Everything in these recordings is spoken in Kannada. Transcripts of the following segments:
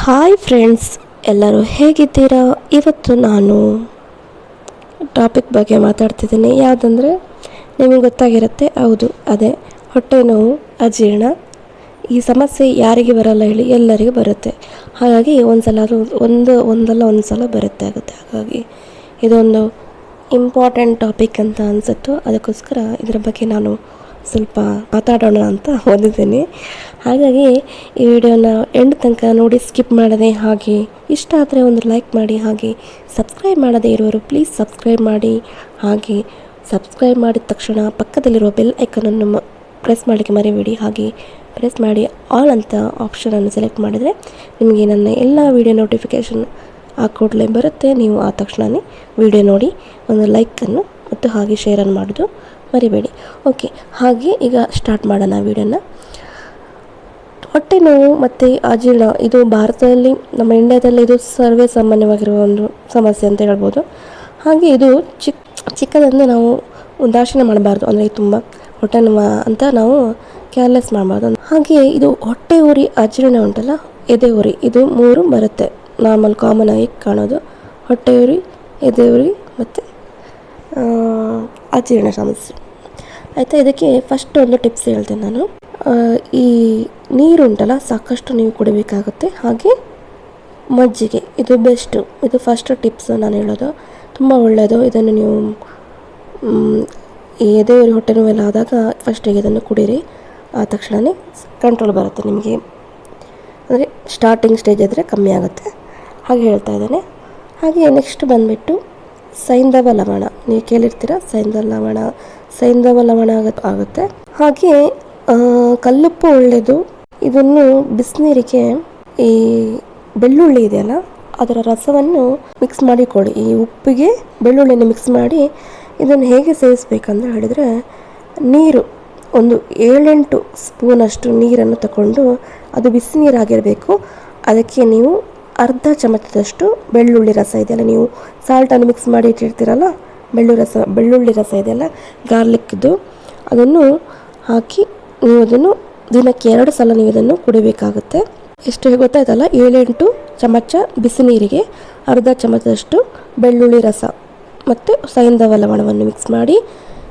ಹಾಯ್ ಫ್ರೆಂಡ್ಸ್, ಎಲ್ಲರೂ ಹೇಗಿದ್ದೀರಾ? ಇವತ್ತು ನಾನು ಟಾಪಿಕ್ ಬಗ್ಗೆ ಮಾತಾಡ್ತಿದ್ದೀನಿ. ಯಾವುದಂದರೆ ನಿಮಗೆ ಗೊತ್ತಾಗಿರುತ್ತೆ, ಹೌದು ಅದೇ ಹೊಟ್ಟೆ ನೋವು, ಅಜೀರ್ಣ. ಈ ಸಮಸ್ಯೆ ಯಾರಿಗೆ ಬರಲ್ಲ ಹೇಳಿ, ಎಲ್ಲರಿಗೂ ಬರುತ್ತೆ. ಹಾಗಾಗಿ ಒಂದಲ್ಲ ಸಲ ಬರುತ್ತೆ ಆಗುತ್ತೆ. ಹಾಗಾಗಿ ಇದೊಂದು ಇಂಪಾರ್ಟೆಂಟ್ ಟಾಪಿಕ್ ಅಂತ ಅನಿಸುತ್ತೋ, ಅದಕ್ಕೋಸ್ಕರ ಇದರ ಬಗ್ಗೆ ನಾನು ಸ್ವಲ್ಪ ಮಾತಾಡೋಣ ಅಂತ ಓದಿದ್ದೀನಿ. ಹಾಗಾಗಿ ಈ ವಿಡಿಯೋನ ಎಂಡ್ ತನಕ ನೋಡಿ, ಸ್ಕಿಪ್ ಮಾಡದೆ. ಹಾಗೆ ಇಷ್ಟ ಆದರೆ ಒಂದು ಲೈಕ್ ಮಾಡಿ. ಹಾಗೆ ಸಬ್ಸ್ಕ್ರೈಬ್ ಮಾಡದೇ ಇರೋರು ಪ್ಲೀಸ್ ಸಬ್ಸ್ಕ್ರೈಬ್ ಮಾಡಿ. ಹಾಗೆ ಸಬ್ಸ್ಕ್ರೈಬ್ ಮಾಡಿದ ತಕ್ಷಣ ಪಕ್ಕದಲ್ಲಿರುವ ಬೆಲ್ ಐಕನನ್ನು ಪ್ರೆಸ್ ಮಾಡಲಿಕ್ಕೆ ಮರಿಬೇಡಿ. ಹಾಗೆ ಪ್ರೆಸ್ ಮಾಡಿ ಆಲ್ ಅಂತ ಆಪ್ಷನನ್ನು ಸೆಲೆಕ್ಟ್ ಮಾಡಿದರೆ ನಿಮಗೆ ನನ್ನ ಎಲ್ಲ ವಿಡಿಯೋ ನೋಟಿಫಿಕೇಷನ್ ಆ ಕೂಡಲೇ ಬರುತ್ತೆ. ನೀವು ಆ ತಕ್ಷಣವೇ ವಿಡಿಯೋ ನೋಡಿ ಒಂದು ಲೈಕನ್ನು ಮತ್ತು ಹಾಗೆ ಶೇರನ್ನು ಮಾಡೋದು ಮರಿಬೇಡಿ. ಓಕೆ, ಹಾಗೆ ಈಗ ಸ್ಟಾರ್ಟ್ ಮಾಡೋಣ ವಿಡಿಯೋನ. ಹೊಟ್ಟೆ ನೋವು ಮತ್ತು ಅಜೀರ್ಣ ಇದು ಭಾರತದಲ್ಲಿ, ನಮ್ಮ ಇಂಡಿಯಾದಲ್ಲಿ ಇದು ಸರ್ವೇ ಸಾಮಾನ್ಯವಾಗಿರುವ ಒಂದು ಸಮಸ್ಯೆ ಅಂತ ಹೇಳ್ಬೋದು. ಹಾಗೆ ಇದು ಚಿಕ್ಕದಂದರೆ ನಾವು ಉದಾಸೀನ ಮಾಡಬಾರ್ದು. ಅಂದರೆ ತುಂಬ ಹೊಟ್ಟೆ ನೋವು ಅಂತ ನಾವು ಕೇರ್ಲೆಸ್ ಮಾಡಬಾರ್ದು. ಹಾಗೆ ಇದು ಹೊಟ್ಟೆ ಉರಿ, ಅಜೀರ್ಣ ಉಂಟಲ್ಲ, ಎದೆ ಉರಿ, ಇದು ಮೂರು ಬರುತ್ತೆ. ನಾರ್ಮಲ್ ಕಾಮನ್ ಆಗಿ ಕಾಣೋದು ಹೊಟ್ಟೆ ಉರಿ, ಎದೆ ಉರಿ ಮತ್ತು ಅಜೀರ್ಣ ಸಮಸ್ಯೆ. ಆಯಿತಾ, ಇದಕ್ಕೆ ಫಸ್ಟ್ ಒಂದು ಟಿಪ್ಸ್ ಹೇಳ್ತೇನೆ ನಾನು. ಈ ನೀರು ಉಂಟಲ್ಲ, ಸಾಕಷ್ಟು ನೀವು ಕುಡಿಬೇಕಾಗುತ್ತೆ. ಹಾಗೆ ಮಜ್ಜಿಗೆ, ಇದು ಬೆಸ್ಟು. ಇದು ಫಸ್ಟ್ ಟಿಪ್ಸ್ ನಾನು ಹೇಳೋದು, ತುಂಬ ಒಳ್ಳೆಯದು. ಇದನ್ನು ನೀವು ಈ ಎದೆ ಉರಿ, ಹೊಟ್ಟೆ ನೋವೆಲ್ಲ ಆದಾಗ ಫಸ್ಟಿಗೆ ಇದನ್ನು ಕುಡೀರಿ. ಆ ತಕ್ಷಣವೇ ಕಂಟ್ರೋಲ್ ಬರುತ್ತೆ ನಿಮಗೆ. ಅಂದರೆ ಸ್ಟಾರ್ಟಿಂಗ್ ಸ್ಟೇಜ್ ಇದ್ದರೆ ಕಮ್ಮಿ ಆಗುತ್ತೆ, ಹಾಗೆ ಹೇಳ್ತಾ ಇದ್ದೇನೆ. ಹಾಗೆ ನೆಕ್ಸ್ಟ್ ಬಂದುಬಿಟ್ಟು ಸೈಂಧವ ಲವಣ, ನೀವು ಕೇಳಿರ್ತೀರ ಸೈಂಧವ ಲವಣ ಆಗುತ್ತೆ. ಹಾಗೆ ಕಲ್ಲುಪ್ಪು ಒಳ್ಳೆಯದು. ಇದನ್ನು ಬಿಸಿನೀರಿಗೆ ಈ ಬೆಳ್ಳುಳ್ಳಿ ಇದೆಯಲ್ಲ, ಅದರ ರಸವನ್ನು ಮಿಕ್ಸ್ ಮಾಡಿ ಕೊಡಿ. ಈ ಉಪ್ಪಿಗೆ ಬೆಳ್ಳುಳ್ಳಿಯನ್ನು ಮಿಕ್ಸ್ ಮಾಡಿ ಇದನ್ನು ಹೇಗೆ ಸೇವಿಸಬೇಕಂತ ಹೇಳಿದರೆ, ನೀರು ಒಂದು 7-8 ಸ್ಪೂನಷ್ಟು ನೀರನ್ನು ತಗೊಂಡು, ಅದು ಬಿಸಿ ನೀರಾಗಿರಬೇಕು. ಅದಕ್ಕೆ ನೀವು ಅರ್ಧ ಚಮಚದಷ್ಟು ಬೆಳ್ಳುಳ್ಳಿ ರಸ ಇದೆಯಲ್ಲ, ನೀವು ಸಾಲ್ಟನ್ನು ಮಿಕ್ಸ್ ಮಾಡಿ ಇಟ್ಟಿರ್ತೀರಲ್ಲ, ಬೆಳ್ಳುಳ್ಳಿ ರಸ ಇದೆಯಲ್ಲ, ಗಾರ್ಲಿಕ್ದು, ಅದನ್ನು ಹಾಕಿ ನೀವು ಅದನ್ನು ದಿನಕ್ಕೆ 2 ಸಲ ನೀವು ಇದನ್ನು ಕುಡಿಬೇಕಾಗುತ್ತೆ. ಎಷ್ಟು ಗೊತ್ತಾಯ್ತಲ್ಲ, 7-8 ಚಮಚ ಬಿಸಿ ನೀರಿಗೆ ಅರ್ಧ ಚಮಚದಷ್ಟು ಬೆಳ್ಳುಳ್ಳಿ ರಸ ಮತ್ತು ಸೈಂಧವ ಲವಣವನ್ನು ಮಿಕ್ಸ್ ಮಾಡಿ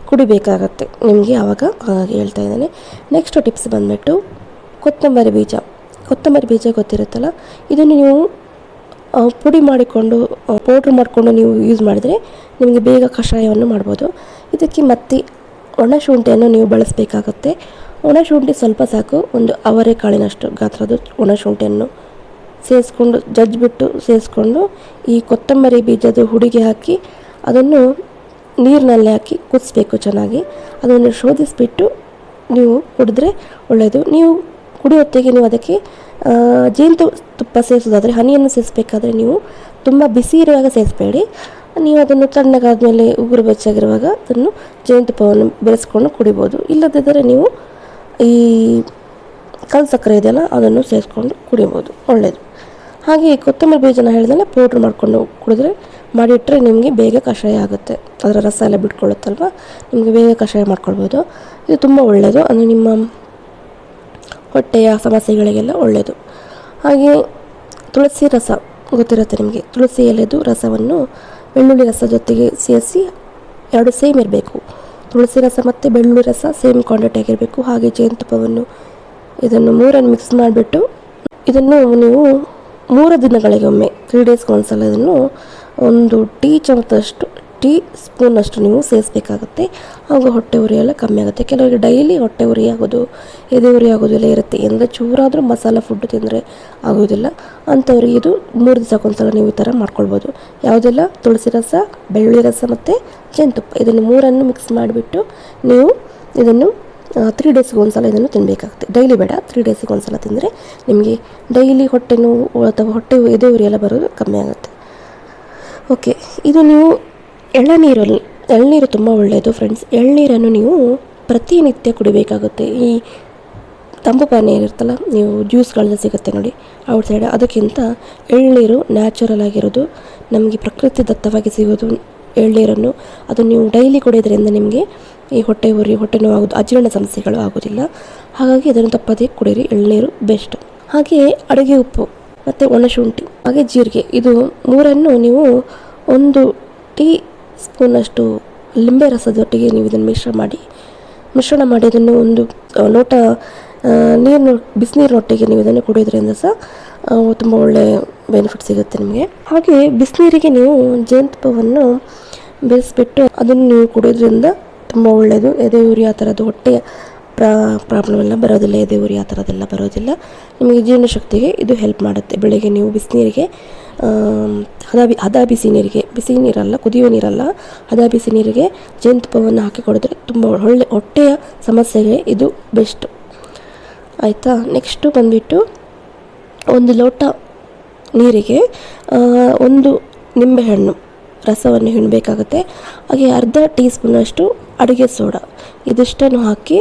ಕುಡಿಬೇಕಾಗತ್ತೆ ನಿಮಗೆ. ಆವಾಗ ಹಾಗಾಗಿ ಹೇಳ್ತಾ ಇದ್ದೇನೆ. ನೆಕ್ಸ್ಟ್ ಟಿಪ್ಸ್ ಬಂದುಬಿಟ್ಟು ಕೊತ್ತಂಬರಿ ಬೀಜ ಗೊತ್ತಿರುತ್ತಲ್ಲ, ಇದನ್ನು ನೀವು ಪುಡಿ ಮಾಡಿಕೊಂಡು ಪೌಡ್ರ್ ಮಾಡಿಕೊಂಡು ನೀವು ಯೂಸ್ ಮಾಡಿದರೆ ನಿಮಗೆ ಬೇಗ ಕಷಾಯವನ್ನು ಮಾಡ್ಬೋದು. ಇದಕ್ಕೆ ಮತ್ತೆ ಒಣಶುಂಠಿಯನ್ನು ನೀವು ಬಳಸಬೇಕಾಗತ್ತೆ. ಒಣಶುಂಠಿ ಸ್ವಲ್ಪ ಸಾಕು, ಒಂದು ಅವರೆಕಾಳಿನಷ್ಟು ಗಾತ್ರದ ಒಣಶುಂಠಿಯನ್ನು ಸೇರಿಸ್ಕೊಂಡು ಈ ಕೊತ್ತಂಬರಿ ಬೀಜದ ಹುಡಿಗೆ ಹಾಕಿ ಅದನ್ನು ನೀರಿನಲ್ಲಿ ಹಾಕಿ ಕುದಿಸ್ಬೇಕು ಚೆನ್ನಾಗಿ. ಅದನ್ನು ಶೋಧಿಸಿಬಿಟ್ಟು ನೀವು ಕುಡಿದ್ರೆ ಒಳ್ಳೆಯದು. ನೀವು ಕುಡಿಯೊತ್ತಿಗೆ ನೀವು ಅದಕ್ಕೆ ಜೇನುತುಪ್ಪ ಸೇರಿಸೋದಾದರೆ, ಹನಿಯನ್ನು ಸೇರಿಸಬೇಕಾದ್ರೆ ನೀವು ತುಂಬ ಬಿಸಿ ಇರುವಾಗ ಸೇರಿಸಬೇಡಿ. ನೀವು ಅದನ್ನು ತಣ್ಣಗಾದ್ಮೇಲೆ ಉಗುರು ಬೆಚ್ಚಗಿರುವಾಗ ಅದನ್ನು ಜೇನುತುಪ್ಪವನ್ನು ಬೆರೆಸ್ಕೊಂಡು ಕುಡಿಬೋದು. ಇಲ್ಲದಿದ್ದರೆ ನೀವು ಈ ಕಲ್ಲು ಸಕ್ಕರೆ ಇದೆಯಲ್ಲ, ಅದನ್ನು ಸೇರಿಸ್ಕೊಂಡು ಕುಡಿಬೋದು, ಒಳ್ಳೆಯದು. ಹಾಗೆ ಕೊತ್ತಂಬರಿ ಬೀಜನ ಹೇಳಿದ್ರೆ ಪೌಡ್ರ್ ಮಾಡಿಕೊಂಡು ಮಾಡಿಟ್ಟರೆ ನಿಮಗೆ ಬೇಗ ಕಷಾಯ ಆಗುತ್ತೆ. ಅದರ ರಸ ಎಲ್ಲ ಬಿಟ್ಕೊಳ್ಳುತ್ತಲ್ವ, ನಿಮಗೆ ಬೇಗ ಕಷಾಯ ಮಾಡ್ಕೊಳ್ಬೋದು. ಇದು ತುಂಬ ಒಳ್ಳೆಯದು, ಅಂದರೆ ನಿಮ್ಮ ಹೊಟ್ಟೆಯ ಸಮಸ್ಯೆಗಳಿಗೆಲ್ಲ ಒಳ್ಳೆಯದು. ಹಾಗೆ ತುಳಸಿ ರಸ ಗೊತ್ತಿರುತ್ತೆ ನಿಮಗೆ. ತುಳಸಿ ಎಲೆದು ರಸವನ್ನು ಬೆಳ್ಳುಳ್ಳಿ ರಸ ಜೊತೆಗೆ ಸೇರಿಸಿ 2 ಸೇಮ್ ಇರಬೇಕು. ತುಳಸಿ ರಸ ಮತ್ತು ಬೆಳ್ಳುಳ್ಳಿ ರಸ ಸೇಮ್ ಕ್ವಾಂಟಿಟಿ ಆಗಿರಬೇಕು. ಹಾಗೆ ಜೇನುತುಪ್ಪವನ್ನು, ಇದನ್ನು 3 ಮಿಕ್ಸ್ ಮಾಡಿಬಿಟ್ಟು ಇದನ್ನು ನೀವು 3 ದಿನಗಳಿಗೊಮ್ಮೆ 3 ಡೇಸ್ಗೆ ಒಂದ್ಸಲ ಇದನ್ನು ಒಂದು ಟೀ ಸ್ಪೂನಷ್ಟು ನೀವು ಸೇರಿಸಬೇಕಾಗುತ್ತೆ. ಆಗ ಹೊಟ್ಟೆ ಉರಿ ಎಲ್ಲ ಕಮ್ಮಿ ಆಗುತ್ತೆ. ಕೆಲವರಿಗೆ ಡೈಲಿ ಹೊಟ್ಟೆ ಉರಿ ಆಗೋದು, ಎದೆ ಉರಿ ಆಗೋದಿಲ್ಲ ಇರುತ್ತೆ. ಅಂದರೆ ಚೂರಾದರೂ ಮಸಾಲ ಫುಡ್ ತಿಂದರೆ ಆಗೋದಿಲ್ಲ ಅಂಥವ್ರಿಗೆ ಇದು 3 ದಿವಸಕ್ಕೊಂದ್ಸಲ ನೀವು ಈ ಥರ ಮಾಡ್ಕೊಳ್ಬೋದು. ಯಾವುದೆಲ್ಲ ತುಳಸಿ ರಸ, ಬೆಳ್ಳುಳ್ಳಿ ರಸ ಮತ್ತು ಜೇನುತುಪ್ಪ, ಇದನ್ನು 3 ಮಿಕ್ಸ್ ಮಾಡಿಬಿಟ್ಟು ನೀವು ಇದನ್ನು 3 ಡೇಸ್ಗೆ ಒಂದ್ಸಲ ಇದನ್ನು ತಿನ್ನಬೇಕಾಗುತ್ತೆ. ಡೈಲಿ ಬೇಡ, 3 ಡೇಸಿಗೆ ಒಂದ್ಸಲ ತಿಂದರೆ ನಿಮಗೆ ಡೈಲಿ ಹೊಟ್ಟೆ ನೋವು ಅಥವಾ ಹೊಟ್ಟೆ ಎದೆ ಉರಿ ಎಲ್ಲ ಬರೋದು ಕಮ್ಮಿ ಆಗುತ್ತೆ. ಓಕೆ, ಇದು ನೀವು ಎಳ್ನೀರು ತುಂಬ ಒಳ್ಳೆಯದು ಫ್ರೆಂಡ್ಸ್. ಎಳ್ನೀರನ್ನು ನೀವು ಪ್ರತಿನಿತ್ಯ ಕುಡಿಬೇಕಾಗುತ್ತೆ. ಈ ತಂಪು ಪಾನೀಯ ಇರುತ್ತಲ್ಲ, ನೀವು ಜ್ಯೂಸ್ಗಳೆಲ್ಲ ಸಿಗುತ್ತೆ ನೋಡಿ ಔಟ್ ಸೈಡ್, ಅದಕ್ಕಿಂತ ಎಳ್ನೀರು ನ್ಯಾಚುರಲ್ ಆಗಿರೋದು, ನಮಗೆ ಪ್ರಕೃತಿ ದತ್ತವಾಗಿ ಸಿಗೋದು ಎಳ್ನೀರನ್ನು. ಅದು ನೀವು ಡೈಲಿ ಕುಡಿಯೋದ್ರಿಂದ ನಿಮಗೆ ಈ ಹೊಟ್ಟೆ ಉರಿ, ಹೊಟ್ಟೆ ನೋವು ಆಗೋದು, ಅಜೀರ್ಣ ಸಮಸ್ಯೆಗಳು ಆಗೋದಿಲ್ಲ. ಹಾಗಾಗಿ ಇದನ್ನು ತಪ್ಪದೇ ಕುಡೀರಿ, ಎಳ್ನೀರು ಬೆಸ್ಟ್. ಹಾಗೆಯೇ ಅಡುಗೆ ಉಪ್ಪು, ಮತ್ತು ಒಣಶುಂಠಿ ಹಾಗೆ ಜೀರಿಗೆ, ಇದು ಮೂರನ್ನು ನೀವು 1 ಟೀ ಸ್ಪೂನಷ್ಟು ಲಿಂಬೆ ರಸದೊಟ್ಟಿಗೆ ನೀವು ಇದನ್ನು ಮಿಶ್ರಣ ಮಾಡಿ ಅದನ್ನು 1 ಲೋಟ ಬಿಸಿನೀರಿನೊಟ್ಟಿಗೆ ನೀವು ಇದನ್ನು ಕುಡಿಯೋದ್ರಿಂದ ಸಹ ತುಂಬ ಒಳ್ಳೆಯ ಬೆನಿಫಿಟ್ ಸಿಗುತ್ತೆ ನಿಮಗೆ. ಹಾಗೆ ಬಿಸಿನೀರಿಗೆ ನೀವು ಜೇನುತುಪ್ಪವನ್ನು ಬೆರೆಸ್ಬಿಟ್ಟು ಅದನ್ನು ನೀವು ಕುಡಿಯೋದ್ರಿಂದ ತುಂಬ ಒಳ್ಳೆಯದು. ಎದೆ ಉರಿ ಆ ಥರದ್ದು ಹೊಟ್ಟೆಯ ಪ್ರಾಬ್ಲಮ್ ಎಲ್ಲ ಬರೋದಿಲ್ಲ, ಎದೆ ಉರಿ ಆ ಥರದ್ದೆಲ್ಲ ಬರೋದಿಲ್ಲ. ನಿಮಗೆ ಜೀರ್ಣಶಕ್ತಿಗೆ ಇದು ಹೆಲ್ಪ್ ಮಾಡುತ್ತೆ. ಬೆಳಗ್ಗೆ ನೀವು ಬಿಸಿನೀರಿಗೆ ಬಿಸಿ ನೀರಲ್ಲ, ಕುದಿಯೋ ನೀರಲ್ಲ, ಬಿಸಿ ನೀರಿಗೆ ಜೇನುತುಪ್ಪವನ್ನು ಹಾಕಿ ಕುಡಿದ್ರೆ ತುಂಬ ಒಳ್ಳೆ ಹೊಟ್ಟೆಯ ಸಮಸ್ಯೆಗೆ ಇದು ಬೆಸ್ಟ್ ಆಯಿತಾ. ನೆಕ್ಸ್ಟು ಬಂದುಬಿಟ್ಟು 1 ಲೋಟ ನೀರಿಗೆ 1 ನಿಂಬೆಹಣ್ಣು ರಸವನ್ನು ಹಿಂಡಬೇಕಾಗುತ್ತೆ. ಹಾಗೆ ಅರ್ಧ ಟೀ ಸ್ಪೂನಷ್ಟು ಅಡುಗೆ ಸೋಡಾ, ಇದಿಷ್ಟನ್ನು ಹಾಕಿ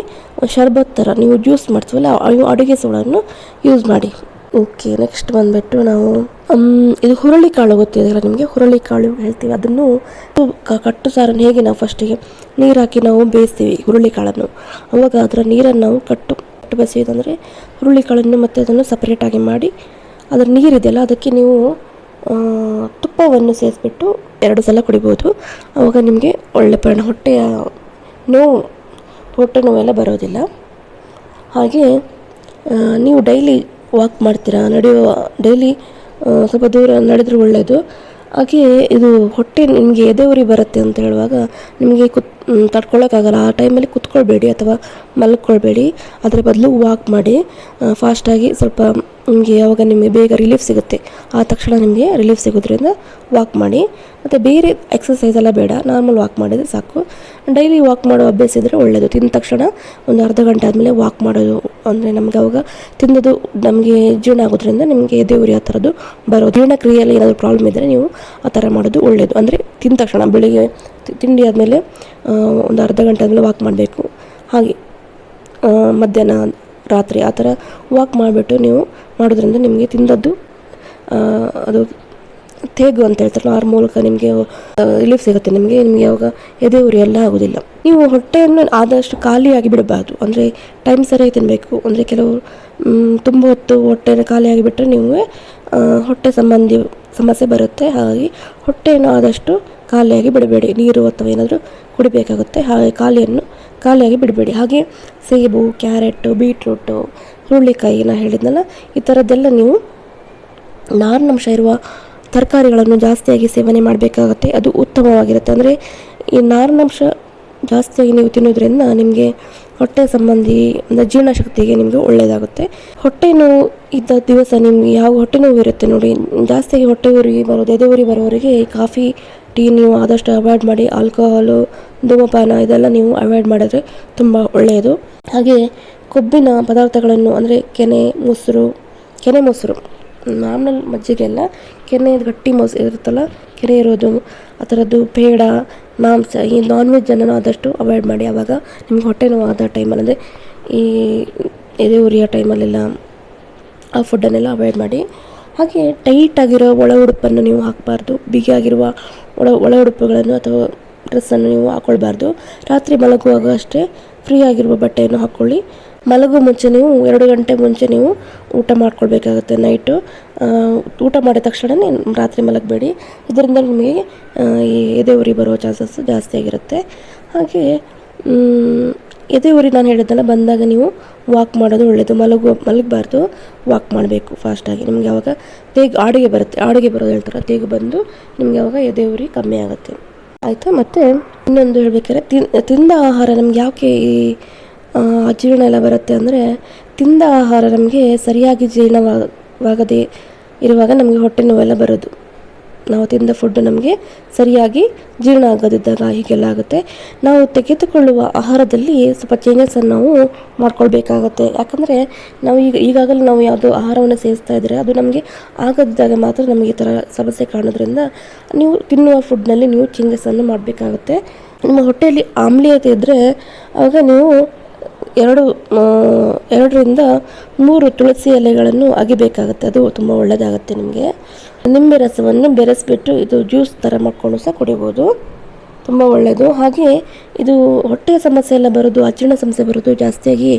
ಶರ್ಬತ್ ಥರ ನೀವು ಜ್ಯೂಸ್ ಮಾಡ್ತೀವಲ್ಲ ಅಡುಗೆ ಸೋಡನ್ನು ಯೂಸ್ ಮಾಡಿ. ಓಕೆ, ನೆಕ್ಸ್ಟ್ ಬಂದುಬಿಟ್ಟು ನಾವು ಇದು ಹುರುಳಿಕಾಳು ಗೊತ್ತಿದೆಯಲ್ಲ ನಿಮಗೆ, ಹುರುಳಿಕಾಳು ಹೇಳ್ತೀವಿ. ಅದನ್ನು ಕಟ್ಟು ಸಾರನ್ನು ಹೇಗೆ ನಾವು ಫಸ್ಟಿಗೆ ನೀರು ಹಾಕಿ ನಾವು ಬೇಯಿಸ್ತೀವಿ ಹುರುಳಿಕಾಳನ್ನು, ಅವಾಗ ಅದರ ನೀರನ್ನು ನಾವು ಕಟ್ಟು ಬೇಯಿಸೋದಂದರೆ ಹುರುಳಿಕಾಳನ್ನು ಮತ್ತು ಅದನ್ನು ಸಪ್ರೇಟಾಗಿ ಮಾಡಿ ಅದರ ನೀರಿದೆಯಲ್ಲ ಅದಕ್ಕೆ ನೀವು ತುಪ್ಪವನ್ನು ಸೇರಿಸ್ಬಿಟ್ಟು 2 ಸಲ ಕುಡಿಬೋದು. ಆವಾಗ ನಿಮಗೆ ಒಳ್ಳೆ ಹೊಟ್ಟೆ ನೋವೆಲ್ಲ ಬರೋದಿಲ್ಲ. ಹಾಗೆ ನೀವು ಡೈಲಿ ವಾಕ್ ಮಾಡ್ತೀರಾ, ಡೈಲಿ ಸ್ವಲ್ಪ ದೂರ ನಡೆದರೂ ಒಳ್ಳೆಯದು. ಹಾಗೆ ಇದು ಹೊಟ್ಟೆ ನಿಮಗೆ ಎದೆ ಉರಿ ಬರುತ್ತೆ ಅಂತ ಹೇಳುವಾಗ ನಿಮಗೆ ತಡ್ಕೊಳ್ಳೋಕ್ಕಾಗಲ್ಲ, ಆ ಟೈಮಲ್ಲಿ ಕುತ್ಕೊಳ್ಬೇಡಿ ಅಥವಾ ಮಲ್ಕೊಳ್ಬೇಡಿ, ಅದರ ಬದಲು ವಾಕ್ ಮಾಡಿ ಫಾಸ್ಟಾಗಿ. ಸ್ವಲ್ಪ ನಿಮಗೆ ಯಾವಾಗ ನಿಮಗೆ ಬೇಗ ರಿಲೀಫ್ ಸಿಗುತ್ತೆ ಆ ತಕ್ಷಣ ನಿಮಗೆ ರಿಲೀಫ್ ಸಿಗೋದ್ರಿಂದ ವಾಕ್ ಮಾಡಿ. ಮತ್ತು ಬೇರೆ ಎಕ್ಸಸೈಸ್ ಎಲ್ಲ ಬೇಡ, ನಾರ್ಮಲ್ ವಾಕ್ ಮಾಡಿದರೆ ಸಾಕು. ಡೈಲಿ ವಾಕ್ ಮಾಡೋ ಅಭ್ಯಾಸ ಇದ್ದರೆ ಒಳ್ಳೆಯದು. ತಿಂದ ತಕ್ಷಣ ಒಂದು ಅರ್ಧ ಗಂಟೆ ಆದಮೇಲೆ ವಾಕ್ ಮಾಡೋದು, ಅಂದರೆ ನಮಗೆ ಅವಾಗ ತಿಂದದು ನಮಗೆ ಜೀರ್ಣ ಆಗೋದ್ರಿಂದ ನಿಮಗೆ ಎದೆ ಉರಿ ಆ ಥರದ್ದು ಬರೋದು. ಜೀರ್ಣಕ್ರಿಯೆಯಲ್ಲಿ ಏನಾದರೂ ಪ್ರಾಬ್ಲಮ್ ಇದ್ದರೆ ನೀವು ಆ ಥರ ಮಾಡೋದು ಒಳ್ಳೆಯದು. ಅಂದರೆ ತಿಂದ ತಕ್ಷಣ ಬೆಳಿಗ್ಗೆ ತಿಂಡಿ ಆದಮೇಲೆ ಒಂದು ಅರ್ಧ ಗಂಟೆ ಆದಮೇಲೆ ವಾಕ್ ಮಾಡಬೇಕು. ಹಾಗೆ ಮಧ್ಯಾಹ್ನ ರಾತ್ರಿ ಆ ಥರ ವಾಕ್ ಮಾಡಿಬಿಟ್ಟು ನೀವು ಮಾಡೋದ್ರಿಂದ ನಿಮಗೆ ತಿಂದದ್ದು ಅದು ತೇಗು ಅಂತ ಹೇಳ್ತಾರಲ್ಲ, ಆ ಮೂಲಕ ನಿಮಗೆ ರಿಲೀಫ್ ಸಿಗುತ್ತೆ. ನಿಮಗೆ ಯಾವಾಗ ಎದೆ ಉರಿ ಎಲ್ಲ ಆಗೋದಿಲ್ಲ. ನೀವು ಹೊಟ್ಟೆಯನ್ನು ಆದಷ್ಟು ಖಾಲಿಯಾಗಿ ಬಿಡಬಾರ್ದು, ಅಂದರೆ ಟೈಮ್ ಸರಿಯಾಗಿ ತಿನ್ನಬೇಕು. ಅಂದರೆ ಕೆಲವು ತುಂಬ ಹೊತ್ತು ಹೊಟ್ಟೆಯನ್ನು ಖಾಲಿಯಾಗಿ ಬಿಟ್ಟರೆ ನಿಮಗೆ ಹೊಟ್ಟೆ ಸಂಬಂಧಿ ಸಮಸ್ಯೆ ಬರುತ್ತೆ. ಹಾಗಾಗಿ ಹೊಟ್ಟೆಯನ್ನು ಆದಷ್ಟು ಖಾಲಿಯಾಗಿ ಬಿಡಬೇಡಿ. ನೀರು ಅಥವಾ ಏನಾದರೂ ಕುಡಿಬೇಕಾಗುತ್ತೆ, ಹಾಗೆ ಖಾಲಿಯಾಗಿ ಬಿಡಬೇಡಿ. ಹಾಗೆ ಸೇಬು, ಕ್ಯಾರೆಟು, ಬೀಟ್ರೂಟು, ಹುರುಳಿಕಾಯಿ ನಾನು ಹೇಳಿದ್ನಲ್ಲ, ಈ ಥರದ್ದೆಲ್ಲ ನೀವು ನಾರಿನಂಶ ಇರುವ ತರಕಾರಿಗಳನ್ನು ಜಾಸ್ತಿಯಾಗಿ ಸೇವನೆ ಮಾಡಬೇಕಾಗತ್ತೆ. ಅದು ಉತ್ತಮವಾಗಿರುತ್ತೆ. ಅಂದರೆ ಈ ನಾರಿನಂಶ ಜಾಸ್ತಿಯಾಗಿ ನೀವು ತಿನ್ನೋದ್ರಿಂದ ನಿಮಗೆ ಹೊಟ್ಟೆ ಸಂಬಂಧಿ ಅಂದರೆ ಜೀರ್ಣಶಕ್ತಿಗೆ ನಿಮಗೆ ಒಳ್ಳೆಯದಾಗುತ್ತೆ. ಹೊಟ್ಟೆ ನೋವು ಇದ್ದ ದಿವಸ ನಿಮಗೆ ಯಾವ ಹೊಟ್ಟೆ ನೋವು ಇರುತ್ತೆ ನೋಡಿ, ಜಾಸ್ತಿಯಾಗಿ ಹೊಟ್ಟೆ ಉರಿ ಬರೋದು, ಎದೆ ಉರಿ ಬರೋವರಿಗೆ ಕಾಫಿ, ಟೀ ನೀವು ಆದಷ್ಟು ಅವಾಯ್ಡ್ ಮಾಡಿ. ಆಲ್ಕೋಹಾಲು, ಧೂಮಪಾನ ಇದೆಲ್ಲ ನೀವು ಅವಾಯ್ಡ್ ಮಾಡಿದ್ರೆ ತುಂಬ ಒಳ್ಳೆಯದು. ಹಾಗೆ ಕೊಬ್ಬಿನ ಪದಾರ್ಥಗಳನ್ನು ಅಂದರೆ ಕೆನೆ ಮೊಸರು ನಾರ್ಮಲ್ ಮಜ್ಜಿಗೆಲ್ಲ ಗಟ್ಟಿ ಮೊಸರು ಇರುತ್ತಲ್ಲ, ಕೆನೆ ಇರೋದು ಆ ಥರದ್ದು, ಪೇಡ, ಮಾಂಸ, ಈ ನಾನ್ ವೆಜ್ಜನ್ನು ಆದಷ್ಟು ಅವಾಯ್ಡ್ ಮಾಡಿ. ಆವಾಗ ನಿಮ್ಗೆ ಹೊಟ್ಟೆ ನೋವು ಆದ ಟೈಮಲ್ಲಿ, ಅಂದರೆ ಈ ಎದೆ ಉರಿಯ ಟೈಮಲ್ಲೆಲ್ಲ ಆ ಫುಡ್ಡನ್ನೆಲ್ಲ ಅವಾಯ್ಡ್ ಮಾಡಿ. ಹಾಗೆ ಟೈಟಾಗಿರೋ ಒಳ ಉಡುಪನ್ನು ನೀವು ಹಾಕಬಾರ್ದು. ಬಿಗಿಯಾಗಿರುವ ಒಳ ಉಡುಪುಗಳನ್ನು ಅಥವಾ ಡ್ರೆಸ್ಸನ್ನು ನೀವು ಹಾಕ್ಕೊಳ್ಬಾರ್ದು. ರಾತ್ರಿ ಮಲಗುವಾಗ ಅಷ್ಟೇ ಫ್ರೀ ಆಗಿರುವ ಬಟ್ಟೆಯನ್ನು ಹಾಕ್ಕೊಳ್ಳಿ. ಮಲಗೋ ಮುಂಚೆ ನೀವು 2 ಗಂಟೆ ಮುಂಚೆ ನೀವು ಊಟ ಮಾಡ್ಕೊಳ್ಬೇಕಾಗುತ್ತೆ. ನೈಟು ಊಟ ಮಾಡಿದ ತಕ್ಷಣವೇ ರಾತ್ರಿ ಮಲಗಬೇಡಿ. ಇದರಿಂದ ನಿಮಗೆ ಈ ಎದೆ ಉರಿ ಬರೋ ಚಾನ್ಸಸ್ ಜಾಸ್ತಿ ಆಗಿರುತ್ತೆ. ಹಾಗೆ ಎದೆ ಉರಿ ನಾನು ಹೇಳಿದ್ದೆಲ್ಲ ಬಂದಾಗ ನೀವು ವಾಕ್ ಮಾಡೋದು ಒಳ್ಳೆಯದು. ಮಲಗಬಾರ್ದು, ವಾಕ್ ಮಾಡಬೇಕು ಫಾಸ್ಟಾಗಿ. ನಿಮಗೆ ಆವಾಗ ಆಡಿಗೆ ಬರೋದು ಹೇಳ್ತಾರೆ, ತೇಗು ಬಂದು ನಿಮಗೆ ಆವಾಗ ಎದೆ ಉರಿ ಕಮ್ಮಿ ಆಗುತ್ತೆ ಆಯಿತಾ. ಮತ್ತು ಇನ್ನೊಂದು ಹೇಳ್ಬೇಕಾದ್ರೆ ತಿಂದ ಆಹಾರ ನಮ್ಗೆ ಯಾಕೆ ಈ ಅಜೀರ್ಣ ಎಲ್ಲ ಬರುತ್ತೆ ಅಂದರೆ, ತಿಂದ ಆಹಾರ ನಮಗೆ ಸರಿಯಾಗಿ ಜೀರ್ಣವಾಗದೇ ಇರುವಾಗ ನಮಗೆ ಹೊಟ್ಟೆ ನೋವೆಲ್ಲ ಬರೋದು. ನಾವು ತಿಂದ ಫುಡ್ಡು ನಮಗೆ ಸರಿಯಾಗಿ ಜೀರ್ಣ ಆಗೋದಿದ್ದಾಗ ಹೀಗೆಲ್ಲ ಆಗುತ್ತೆ. ನಾವು ತೆಗೆದುಕೊಳ್ಳುವ ಆಹಾರದಲ್ಲಿ ಸ್ವಲ್ಪ ಚೇಂಜಸನ್ನು ನಾವು ಮಾಡ್ಕೊಳ್ಬೇಕಾಗತ್ತೆ. ಯಾಕಂದರೆ ನಾವು ಈಗಾಗಲೇ ನಾವು ಯಾವುದೋ ಆಹಾರವನ್ನು ಸೇವಿಸ್ತಾ ಇದ್ದರೆ ಅದು ನಮಗೆ ಆಗದಿದ್ದಾಗ ಮಾತ್ರ ನಮಗೆ ಈ ಥರ ಸಮಸ್ಯೆ ಕಾಣೋದ್ರಿಂದ ನೀವು ತಿನ್ನುವ ಫುಡ್ನಲ್ಲಿ ನೀವು ಚೇಂಜಸನ್ನು ಮಾಡಬೇಕಾಗುತ್ತೆ. ನಿಮ್ಮ ಹೊಟ್ಟೆಯಲ್ಲಿ ಆಮ್ಲೀಯತೆ ಇದ್ದರೆ ಆವಾಗ ನೀವು 2ರಿಂದ 3 ತುಳಸಿ ಎಲೆಗಳನ್ನು ಅಗಿಬೇಕಾಗುತ್ತೆ. ಅದು ತುಂಬ ಒಳ್ಳೆಯದಾಗುತ್ತೆ. ನಿಮಗೆ ನಿಂಬೆ ರಸವನ್ನು ಬೆರೆಸಿಬಿಟ್ಟು ಇದು ಜ್ಯೂಸ್ ಥರ ಮಾಡ್ಕೊಂಡು ಸಹ ಕುಡಿಬೋದು, ತುಂಬ ಒಳ್ಳೆಯದು. ಹಾಗೆ ಇದು ಹೊಟ್ಟೆಯ ಸಮಸ್ಯೆ ಎಲ್ಲ ಬರೋದು, ಅಜೀರ್ಣ ಸಮಸ್ಯೆ ಬರೋದು ಜಾಸ್ತಿಯಾಗಿ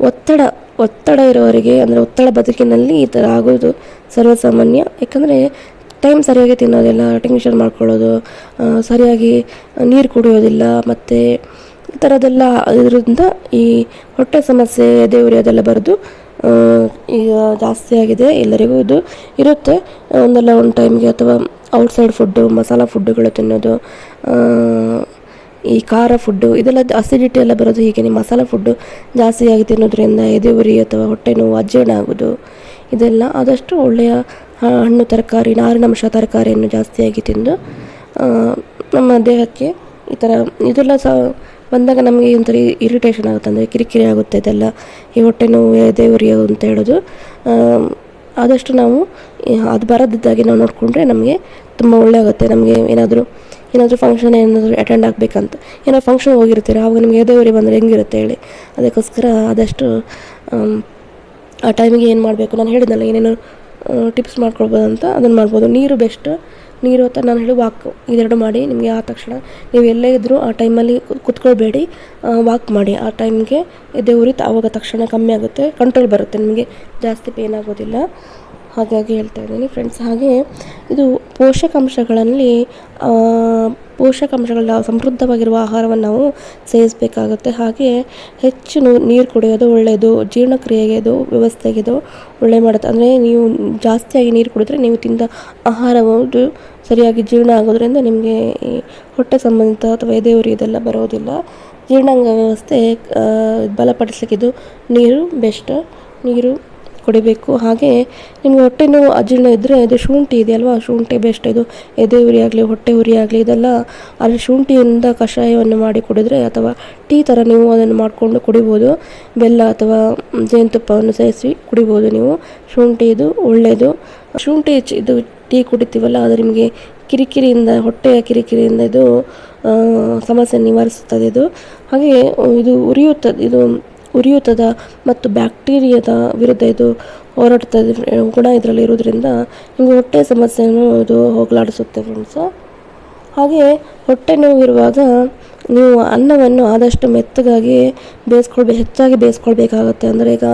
ಒತ್ತಡ ಒತ್ತಡ ಇರೋವರಿಗೆ, ಅಂದರೆ ಒತ್ತಡ ಬದುಕಿನಲ್ಲಿ ಈ ಥರ ಆಗೋದು ಸರ್ವಸಾಮಾನ್ಯ. ಯಾಕಂದರೆ ಟೈಮ್ ಸರಿಯಾಗಿ ತಿನ್ನೋದಿಲ್ಲ, ಟೆನ್ಷನ್ ಮಾಡ್ಕೊಳ್ಳೋದು, ಸರಿಯಾಗಿ ನೀರು ಕುಡಿಯೋದಿಲ್ಲ, ಮತ್ತು ಈ ಥರದ್ದೆಲ್ಲ ಇದರಿಂದ ಈ ಹೊಟ್ಟೆ ಸಮಸ್ಯೆ, ಎದೆ ಅದೆಲ್ಲ ಬರೋದು ಈಗ ಜಾಸ್ತಿ ಆಗಿದೆ. ಎಲ್ಲರಿಗೂ ಇದು ಇರುತ್ತೆ ಒಂದಲ್ಲ ಒಂದು ಟೈಮ್ಗೆ. ಅಥವಾ ಔಟ್ಸೈಡ್ ಫುಡ್ಡು, ಮಸಾಲ ಫುಡ್ಡುಗಳು ತಿನ್ನೋದು, ಈ ಖಾರ ಫುಡ್ಡು, ಇದೆಲ್ಲ ಅಸಿಡಿಟಿ ಎಲ್ಲ ಬರೋದು ಹೀಗೆ. ಮಸಾಲ ಫುಡ್ಡು ಜಾಸ್ತಿಯಾಗಿ ತಿನ್ನೋದ್ರಿಂದ ಎದೆ ಉರಿ ಅಥವಾ ಹೊಟ್ಟೆ ನೋವು, ಅಜೀರ್ಣ ಆಗೋದು, ಇದೆಲ್ಲ. ಆದಷ್ಟು ಒಳ್ಳೆಯ ಹಣ್ಣು ತರಕಾರಿ, ನಾರಿನಂಶ ತರಕಾರಿಯನ್ನು ಜಾಸ್ತಿಯಾಗಿ ತಿಂದು ನಮ್ಮ ದೇಹಕ್ಕೆ ಈ ಥರ ಇದೆಲ್ಲ ಬಂದಾಗ ನಮಗೆ ಒಂಥರ ಇರಿಟೇಷನ್ ಆಗುತ್ತೆ, ಅಂದರೆ ಕಿರಿಕಿರಿ ಆಗುತ್ತೆ ಇದೆಲ್ಲ, ಈ ಹೊಟ್ಟೆ ನೋವು, ಎದೆ ಉರಿ ಅಂತ ಹೇಳೋದು. ಆದಷ್ಟು ನಾವು ಅದು ಬರೋದಿದ್ದಾಗೆ ನಾವು ನೋಡಿಕೊಂಡ್ರೆ ನಮಗೆ ತುಂಬ ಒಳ್ಳೆ ಆಗುತ್ತೆ. ನಮಗೆ ಏನಾದರೂ ಫಂಕ್ಷನ್ ಏನಾದರೂ ಅಟೆಂಡ್ ಆಗಬೇಕಂತ, ಏನೋ ಫಂಕ್ಷನ್ ಹೋಗಿರ್ತೀರ, ಆವಾಗ ನಿಮಗೆ ಎದೆ ಉರಿ ಬಂದರೆ ಹೆಂಗಿರುತ್ತೆ ಹೇಳಿ. ಅದಕ್ಕೋಸ್ಕರ ಆದಷ್ಟು ಆ ಟೈಮಿಗೆ ಏನು ಮಾಡಬೇಕು, ನಾನು ಹೇಳಿದ್ನಲ್ಲ ಏನೇನು ಟಿಪ್ಸ್ ಮಾಡ್ಕೊಳ್ಬೋದು ಅಂತ, ಅದನ್ನು ಮಾಡ್ಬೋದು. ನೀರು ಬೆಸ್ಟ್. ನೀರು ಅಂತ ನಾನು ಹೇಳಿ ವಾಕ್, ಇದೆರಡು ಮಾಡಿ. ನಿಮಗೆ ಆದ ತಕ್ಷಣ ನೀವು ಎಲ್ಲೇ ಇದ್ದರೂ ಆ ಟೈಮಲ್ಲಿ ಕುತ್ಕೊಳ್ಬೇಡಿ, ವಾಕ್ ಮಾಡಿ. ಆ ಟೈಮ್ಗೆ ಎದೆ ಉರಿ ಆವಾಗ ತಕ್ಷಣ ಕಮ್ಮಿ ಆಗುತ್ತೆ, ಕಂಟ್ರೋಲ್ ಬರುತ್ತೆ, ನಿಮಗೆ ಜಾಸ್ತಿ ಪೇನ್ ಆಗೋದಿಲ್ಲ. ಹಾಗಾಗಿ ಹೇಳ್ತಾ ಇದ್ದೀನಿ ಫ್ರೆಂಡ್ಸ್. ಹಾಗೆ ಇದು ಪೋಷಕಾಂಶಗಳ ಸಮೃದ್ಧವಾಗಿರುವ ಆಹಾರವನ್ನು ನಾವು ಸೇವಿಸಬೇಕಾಗುತ್ತೆ. ಹಾಗೆ ಹೆಚ್ಚು ನೀರು ಕುಡಿಯೋದು ಒಳ್ಳೆಯದು, ಜೀರ್ಣಕ್ರಿಯೆಗೆ ಇದು ವ್ಯವಸ್ಥೆಗೆ ಇದು ಒಳ್ಳೆ ಮಾಡುತ್ತೆ. ಅಂದರೆ ನೀವು ಜಾಸ್ತಿಯಾಗಿ ನೀರು ಕುಡಿದ್ರೆ ನೀವು ತಿಂದ ಆಹಾರವುದು ಸರಿಯಾಗಿ ಜೀರ್ಣ ಆಗೋದ್ರಿಂದ ನಿಮಗೆ ಈ ಹೊಟ್ಟೆ ಸಂಬಂಧಿತ ಅಥವಾ ಎದೆ ಉರಿ ಇದೆಲ್ಲ ಬರೋದಿಲ್ಲ. ಜೀರ್ಣಾಂಗ ವ್ಯವಸ್ಥೆ ಬಲಪಡಿಸಲಿಕ್ಕಿದು ನೀರು ಬೆಸ್ಟ್. ನೀರು ಕುಡಿಬೇಕು. ಹಾಗೆ ನಿಮಗೆ ಹೊಟ್ಟೆ ನೋವು, ಅಜೀರ್ಣ ಇದ್ದರೆ ಇದು ಶುಂಠಿ ಇದೆಯಲ್ವ, ಶುಂಠಿ ಬೆಸ್ಟ್. ಇದು ಎದೆ ಉರಿ ಆಗಲಿ, ಹೊಟ್ಟೆ ಉರಿ ಆಗಲಿ, ಇದೆಲ್ಲ ಅಲ್ಲಿ ಶುಂಠಿಯಿಂದ ಕಷಾಯವನ್ನು ಮಾಡಿ ಕುಡಿದ್ರೆ, ಅಥವಾ ಟೀ ಥರ ನೀವು ಅದನ್ನು ಮಾಡಿಕೊಂಡು ಕುಡಿಬೋದು. ಬೆಲ್ಲ ಅಥವಾ ಜೇನುತುಪ್ಪವನ್ನು ಸೇರಿಸಿ ಕುಡಿಬೋದು ನೀವು. ಶುಂಠಿ ಇದು ಒಳ್ಳೆಯದು. ಶುಂಠಿ ಇದು ಟೀ ಕುಡಿತೀವಲ್ಲ, ಅದು ನಿಮಗೆ ಕಿರಿಕಿರಿಯಿಂದ, ಹೊಟ್ಟೆಯ ಕಿರಿಕಿರಿಯಿಂದ ಇದು ಸಮಸ್ಯೆ ನಿವಾರಿಸುತ್ತದೆ ಇದು. ಹಾಗೆ ಇದು ಉರಿಯುತ್ತದೆ ಮತ್ತು ಬ್ಯಾಕ್ಟೀರಿಯಾದ ವಿರುದ್ಧ ಇದು ಹೋರಾಡ್ತದೆ ಗುಣ ಇದರಲ್ಲಿ ಇರೋದ್ರಿಂದ ನಿಮಗೆ ಹೊಟ್ಟೆ ಸಮಸ್ಯೆಯನ್ನು ಇದು ಹೋಗಲಾಡಿಸುತ್ತೆ ಫ್ರೆಂಡ್ಸು. ಹಾಗೆ ಹೊಟ್ಟೆ ನೋವು ಇರುವಾಗ ನೀವು ಅನ್ನವನ್ನು ಆದಷ್ಟು ಮೆತ್ತಗಾಗಿ ಹೆಚ್ಚಾಗಿ ಬೇಯಿಸ್ಕೊಳ್ಬೇಕಾಗುತ್ತೆ. ಅಂದರೆ ಈಗ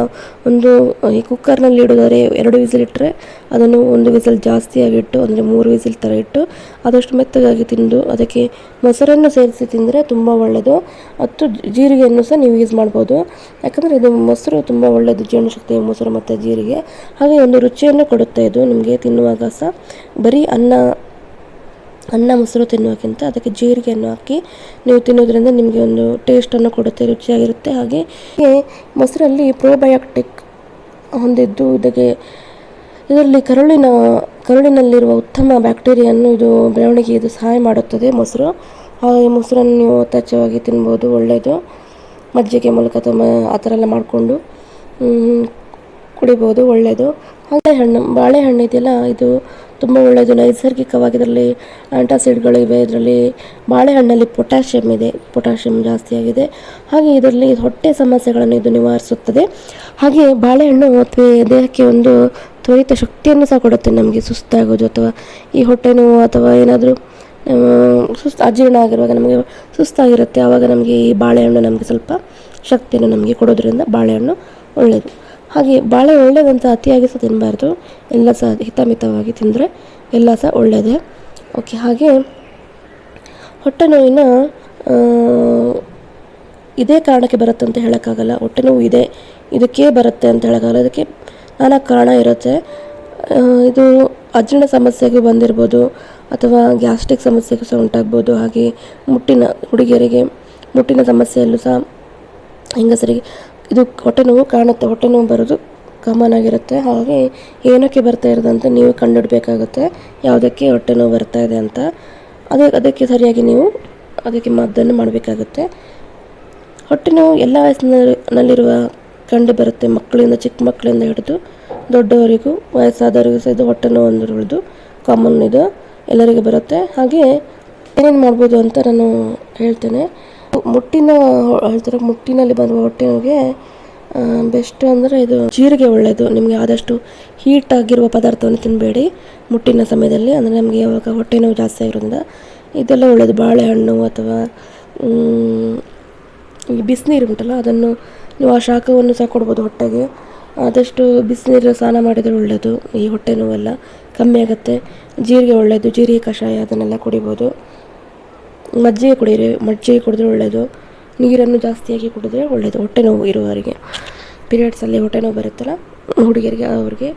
ಈ ಕುಕ್ಕರ್ನಲ್ಲಿ ಇಡೋದಾದ್ರೆ 2 ವಿಸಿಲ್ ಇಟ್ಟರೆ ಅದನ್ನು 1 ವಿಸಿಲ್ ಜಾಸ್ತಿಯಾಗಿಟ್ಟು, ಅಂದರೆ 3 ವಿಸಿಲ್ ಥರ ಇಟ್ಟು ಆದಷ್ಟು ಮೆತ್ತಗಾಗಿ ತಿಂದು ಅದಕ್ಕೆ ಮೊಸರನ್ನು ಸೇರಿಸಿ ತಿಂದರೆ ತುಂಬ ಒಳ್ಳೆಯದು. ಮತ್ತು ಜೀರಿಗೆಯನ್ನು ಸಹ ನೀವು ಯೂಸ್ ಮಾಡ್ಬೋದು. ಯಾಕಂದರೆ ಇದು ಮೊಸರು ತುಂಬ ಒಳ್ಳೆಯದು, ಜೀರ್ಣಶಕ್ತಿ ಮೊಸರು ಮತ್ತು ಜೀರಿಗೆ. ಹಾಗೆ ಒಂದು ರುಚಿಯನ್ನು ಕೊಡುತ್ತೆ ಇದು ನಿಮಗೆ ತಿನ್ನುವಾಗ ಸಹ. ಬರೀ ಅನ್ನ ಮೊಸರು ತಿನ್ನೋಕ್ಕಿಂತ ಅದಕ್ಕೆ ಜೀರಿಗೆಯನ್ನು ಹಾಕಿ ನೀವು ತಿನ್ನೋದ್ರಿಂದ ನಿಮಗೆ ಒಂದು ಟೇಸ್ಟನ್ನು ಕೊಡುತ್ತೆ, ರುಚಿಯಾಗಿರುತ್ತೆ. ಹಾಗೆ ಮೊಸರಲ್ಲಿ ಪ್ರೋಬಯೋಟಿಕ್ ಹೊಂದಿದ್ದು ಇದರಲ್ಲಿ ಕರುಳಿನಲ್ಲಿರುವ ಉತ್ತಮ ಬ್ಯಾಕ್ಟೀರಿಯನ್ನು ಇದು ಬೆಳವಣಿಗೆ ಇದು ಸಹಾಯ ಮಾಡುತ್ತದೆ ಮೊಸರು. ಹಾಗೆ ಮೊಸರನ್ನು ನೀವು ಯಥೇಚ್ಛವಾಗಿ ತಿನ್ಬೋದು, ಒಳ್ಳೆಯದು. ಮಜ್ಜಿಗೆ ಮೂಲಕ ಅಥವಾ ಆ ಥರ ಎಲ್ಲ ಮಾಡಿಕೊಂಡು ಕುಡಿಬೋದು, ಒಳ್ಳೆಯದು. ಹಾಗೆ ಬಾಳೆಹಣ್ಣು ಇದೆಯಲ್ಲ, ಇದು ತುಂಬ ಒಳ್ಳೆಯದು. ನೈಸರ್ಗಿಕವಾಗಿ ಇದರಲ್ಲಿ ಆ್ಯಂಟಾಸಿಡ್ಗಳಿವೆ. ಇದರಲ್ಲಿ ಬಾಳೆಹಣ್ಣಲ್ಲಿ ಪೊಟ್ಯಾಷಿಯಮ್ ಜಾಸ್ತಿಯಾಗಿದೆ. ಹಾಗೆ ಇದರಲ್ಲಿ ಹೊಟ್ಟೆ ಸಮಸ್ಯೆಗಳನ್ನು ಇದು ನಿವಾರಿಸುತ್ತದೆ. ಹಾಗೆ ಬಾಳೆಹಣ್ಣು ದೇಹಕ್ಕೆ ಒಂದು ತ್ವರಿತ ಶಕ್ತಿಯನ್ನು ಸಹ ಕೊಡುತ್ತೆ. ನಮಗೆ ಸುಸ್ತಾಗೋದು ಅಥವಾ ಈ ಹೊಟ್ಟೆ ನೋವು ಅಥವಾ ಏನಾದರೂ ಅಜೀರ್ಣ ಆಗಿರುವಾಗ ನಮಗೆ ಸುಸ್ತಾಗಿರುತ್ತೆ, ಆವಾಗ ನಮಗೆ ಈ ಬಾಳೆಹಣ್ಣು ನಮಗೆ ಸ್ವಲ್ಪ ಶಕ್ತಿಯನ್ನು ನಮಗೆ ಕೊಡೋದ್ರಿಂದ ಬಾಳೆಹಣ್ಣು ಒಳ್ಳೆಯದು. ಹಾಗೆ ಬಾಳೆ ಒಳ್ಳೆಯದಂತ ಅತಿಯಾಗಿ ಸಹ ತಿನ್ನಬಾರ್ದು, ಎಲ್ಲ ಸಹ ಹಿತಮಿತವಾಗಿ ತಿಂದರೆ ಎಲ್ಲ ಸಹ ಒಳ್ಳೆಯದೇ. ಓಕೆ. ಹಾಗೆ ಹೊಟ್ಟೆ ನೋವಿನ ಇದೇ ಕಾರಣಕ್ಕೆ ಬರುತ್ತೆ ಅಂತ ಹೇಳೋಕ್ಕಾಗಲ್ಲ. ಹೊಟ್ಟೆ ನೋವು ಇದಕ್ಕೆ ಬರುತ್ತೆ ಅಂತ ಹೇಳೋಕ್ಕಾಗಲ್ಲ, ಇದಕ್ಕೆ ನಾನಾ ಕಾರಣ ಇರುತ್ತೆ. ಇದು ಅಜೀರ್ಣ ಸಮಸ್ಯೆಗೂ ಬಂದಿರ್ಬೋದು, ಅಥವಾ ಗ್ಯಾಸ್ಟ್ರಿಕ್ ಸಮಸ್ಯೆಗೂ ಸಹ ಉಂಟಾಗ್ಬೋದು. ಹಾಗೆ ಹುಡುಗಿಯರಿಗೆ ಮುಟ್ಟಿನ ಸಮಸ್ಯೆಯಲ್ಲೂ ಸಹ ಹೆಂಗಸರಿಗೆ ಇದು ಹೊಟ್ಟೆ ನೋವು ಕಾಣುತ್ತೆ. ಹೊಟ್ಟೆ ನೋವು ಬರೋದು ಕಾಮನ್ ಆಗಿರುತ್ತೆ. ಹಾಗೆ ಏನಕ್ಕೆ ಬರ್ತಾ ಇರೋದಂತ ನೀವು ಕಂಡುಹಿಡಬೇಕಾಗುತ್ತೆ, ಯಾವುದಕ್ಕೆ ಹೊಟ್ಟೆ ನೋವು ಬರ್ತಾ ಇದೆ ಅಂತ. ಅದಕ್ಕೆ ಸರಿಯಾಗಿ ನೀವು ಅದಕ್ಕೆ ಮದ್ದನ್ನು ಮಾಡಬೇಕಾಗುತ್ತೆ. ಹೊಟ್ಟೆ ನೋವು ಎಲ್ಲ ವಯಸ್ಸಿನಲ್ಲಿರುವ ಕಂಡು ಬರುತ್ತೆ, ಚಿಕ್ಕ ಮಕ್ಕಳಿಂದ ಹಿಡಿದು ದೊಡ್ಡವರಿಗೂ ವಯಸ್ಸಾದವರಿಗೂ ಸಹ ಇದು ಹೊಟ್ಟೆ ನೋವು ಅಂದಿರುವುದು ಕಾಮನ್, ಇದು ಎಲ್ಲರಿಗೂ ಬರುತ್ತೆ. ಹಾಗೆ ಏನೇನು ಮಾಡ್ಬೋದು ಅಂತ ನಾನು ಹೇಳ್ತೇನೆ. ಮುಟ್ಟಿನಲ್ಲಿ ಬರುವ ಹೊಟ್ಟೆ ನೋವಿಗೆ ಬೆಸ್ಟ್ ಅಂದರೆ ಇದು ಜೀರಿಗೆ ಒಳ್ಳೆಯದು. ನಿಮಗೆ ಆದಷ್ಟು ಹೀಟ್ ಆಗಿರುವ ಪದಾರ್ಥವನ್ನು ತಿನ್ನಬೇಡಿ ಮುಟ್ಟಿನ ಸಮಯದಲ್ಲಿ, ಅಂದರೆ ನಮಗೆ ಯಾವಾಗ ಹೊಟ್ಟೆ ನೋವು ಜಾಸ್ತಿ ಆಗಿರೋದ್ರಿಂದ ಇದೆಲ್ಲ ಒಳ್ಳೆಯದು. ಬಾಳೆಹಣ್ಣು ಅಥವಾ ಈ ಬಿಸಿನೀರು ಉಂಟಲ್ಲ, ಅದನ್ನು ನೀವು ಆ ಶಾಖವನ್ನು ಸಹ ಕೊಡ್ಬೋದು ಹೊಟ್ಟೆಗೆ. ಆದಷ್ಟು ಬಿಸಿನೀರು ಸ್ನಾನ ಮಾಡಿದರೆ ಒಳ್ಳೆಯದು, ಈ ಹೊಟ್ಟೆ ನೋವೆಲ್ಲ ಕಮ್ಮಿ ಆಗುತ್ತೆ. ಜೀರಿಗೆ ಒಳ್ಳೆಯದು, ಜೀರಿಗೆ ಕಷಾಯ ಅದನ್ನೆಲ್ಲ ಕುಡಿಬೋದು. ಮಜ್ಜಿಗೆ ಕುಡೀರಿ, ಮಜ್ಜಿಗೆ ಕುಡಿದ್ರೆ ಒಳ್ಳೆಯದು. ನೀರನ್ನು ಜಾಸ್ತಿಯಾಗಿ ಕುಡಿದ್ರೆ ಒಳ್ಳೆಯದು ಹೊಟ್ಟೆ ನೋವು ಇರುವವರಿಗೆ. ಪೀರಿಯಡ್ಸಲ್ಲಿ ಹೊಟ್ಟೆ ನೋವು ಬರುತ್ತಲ್ಲ ಹುಡುಗಿಯರಿಗೆ, ಅವ್ರಿಗೆ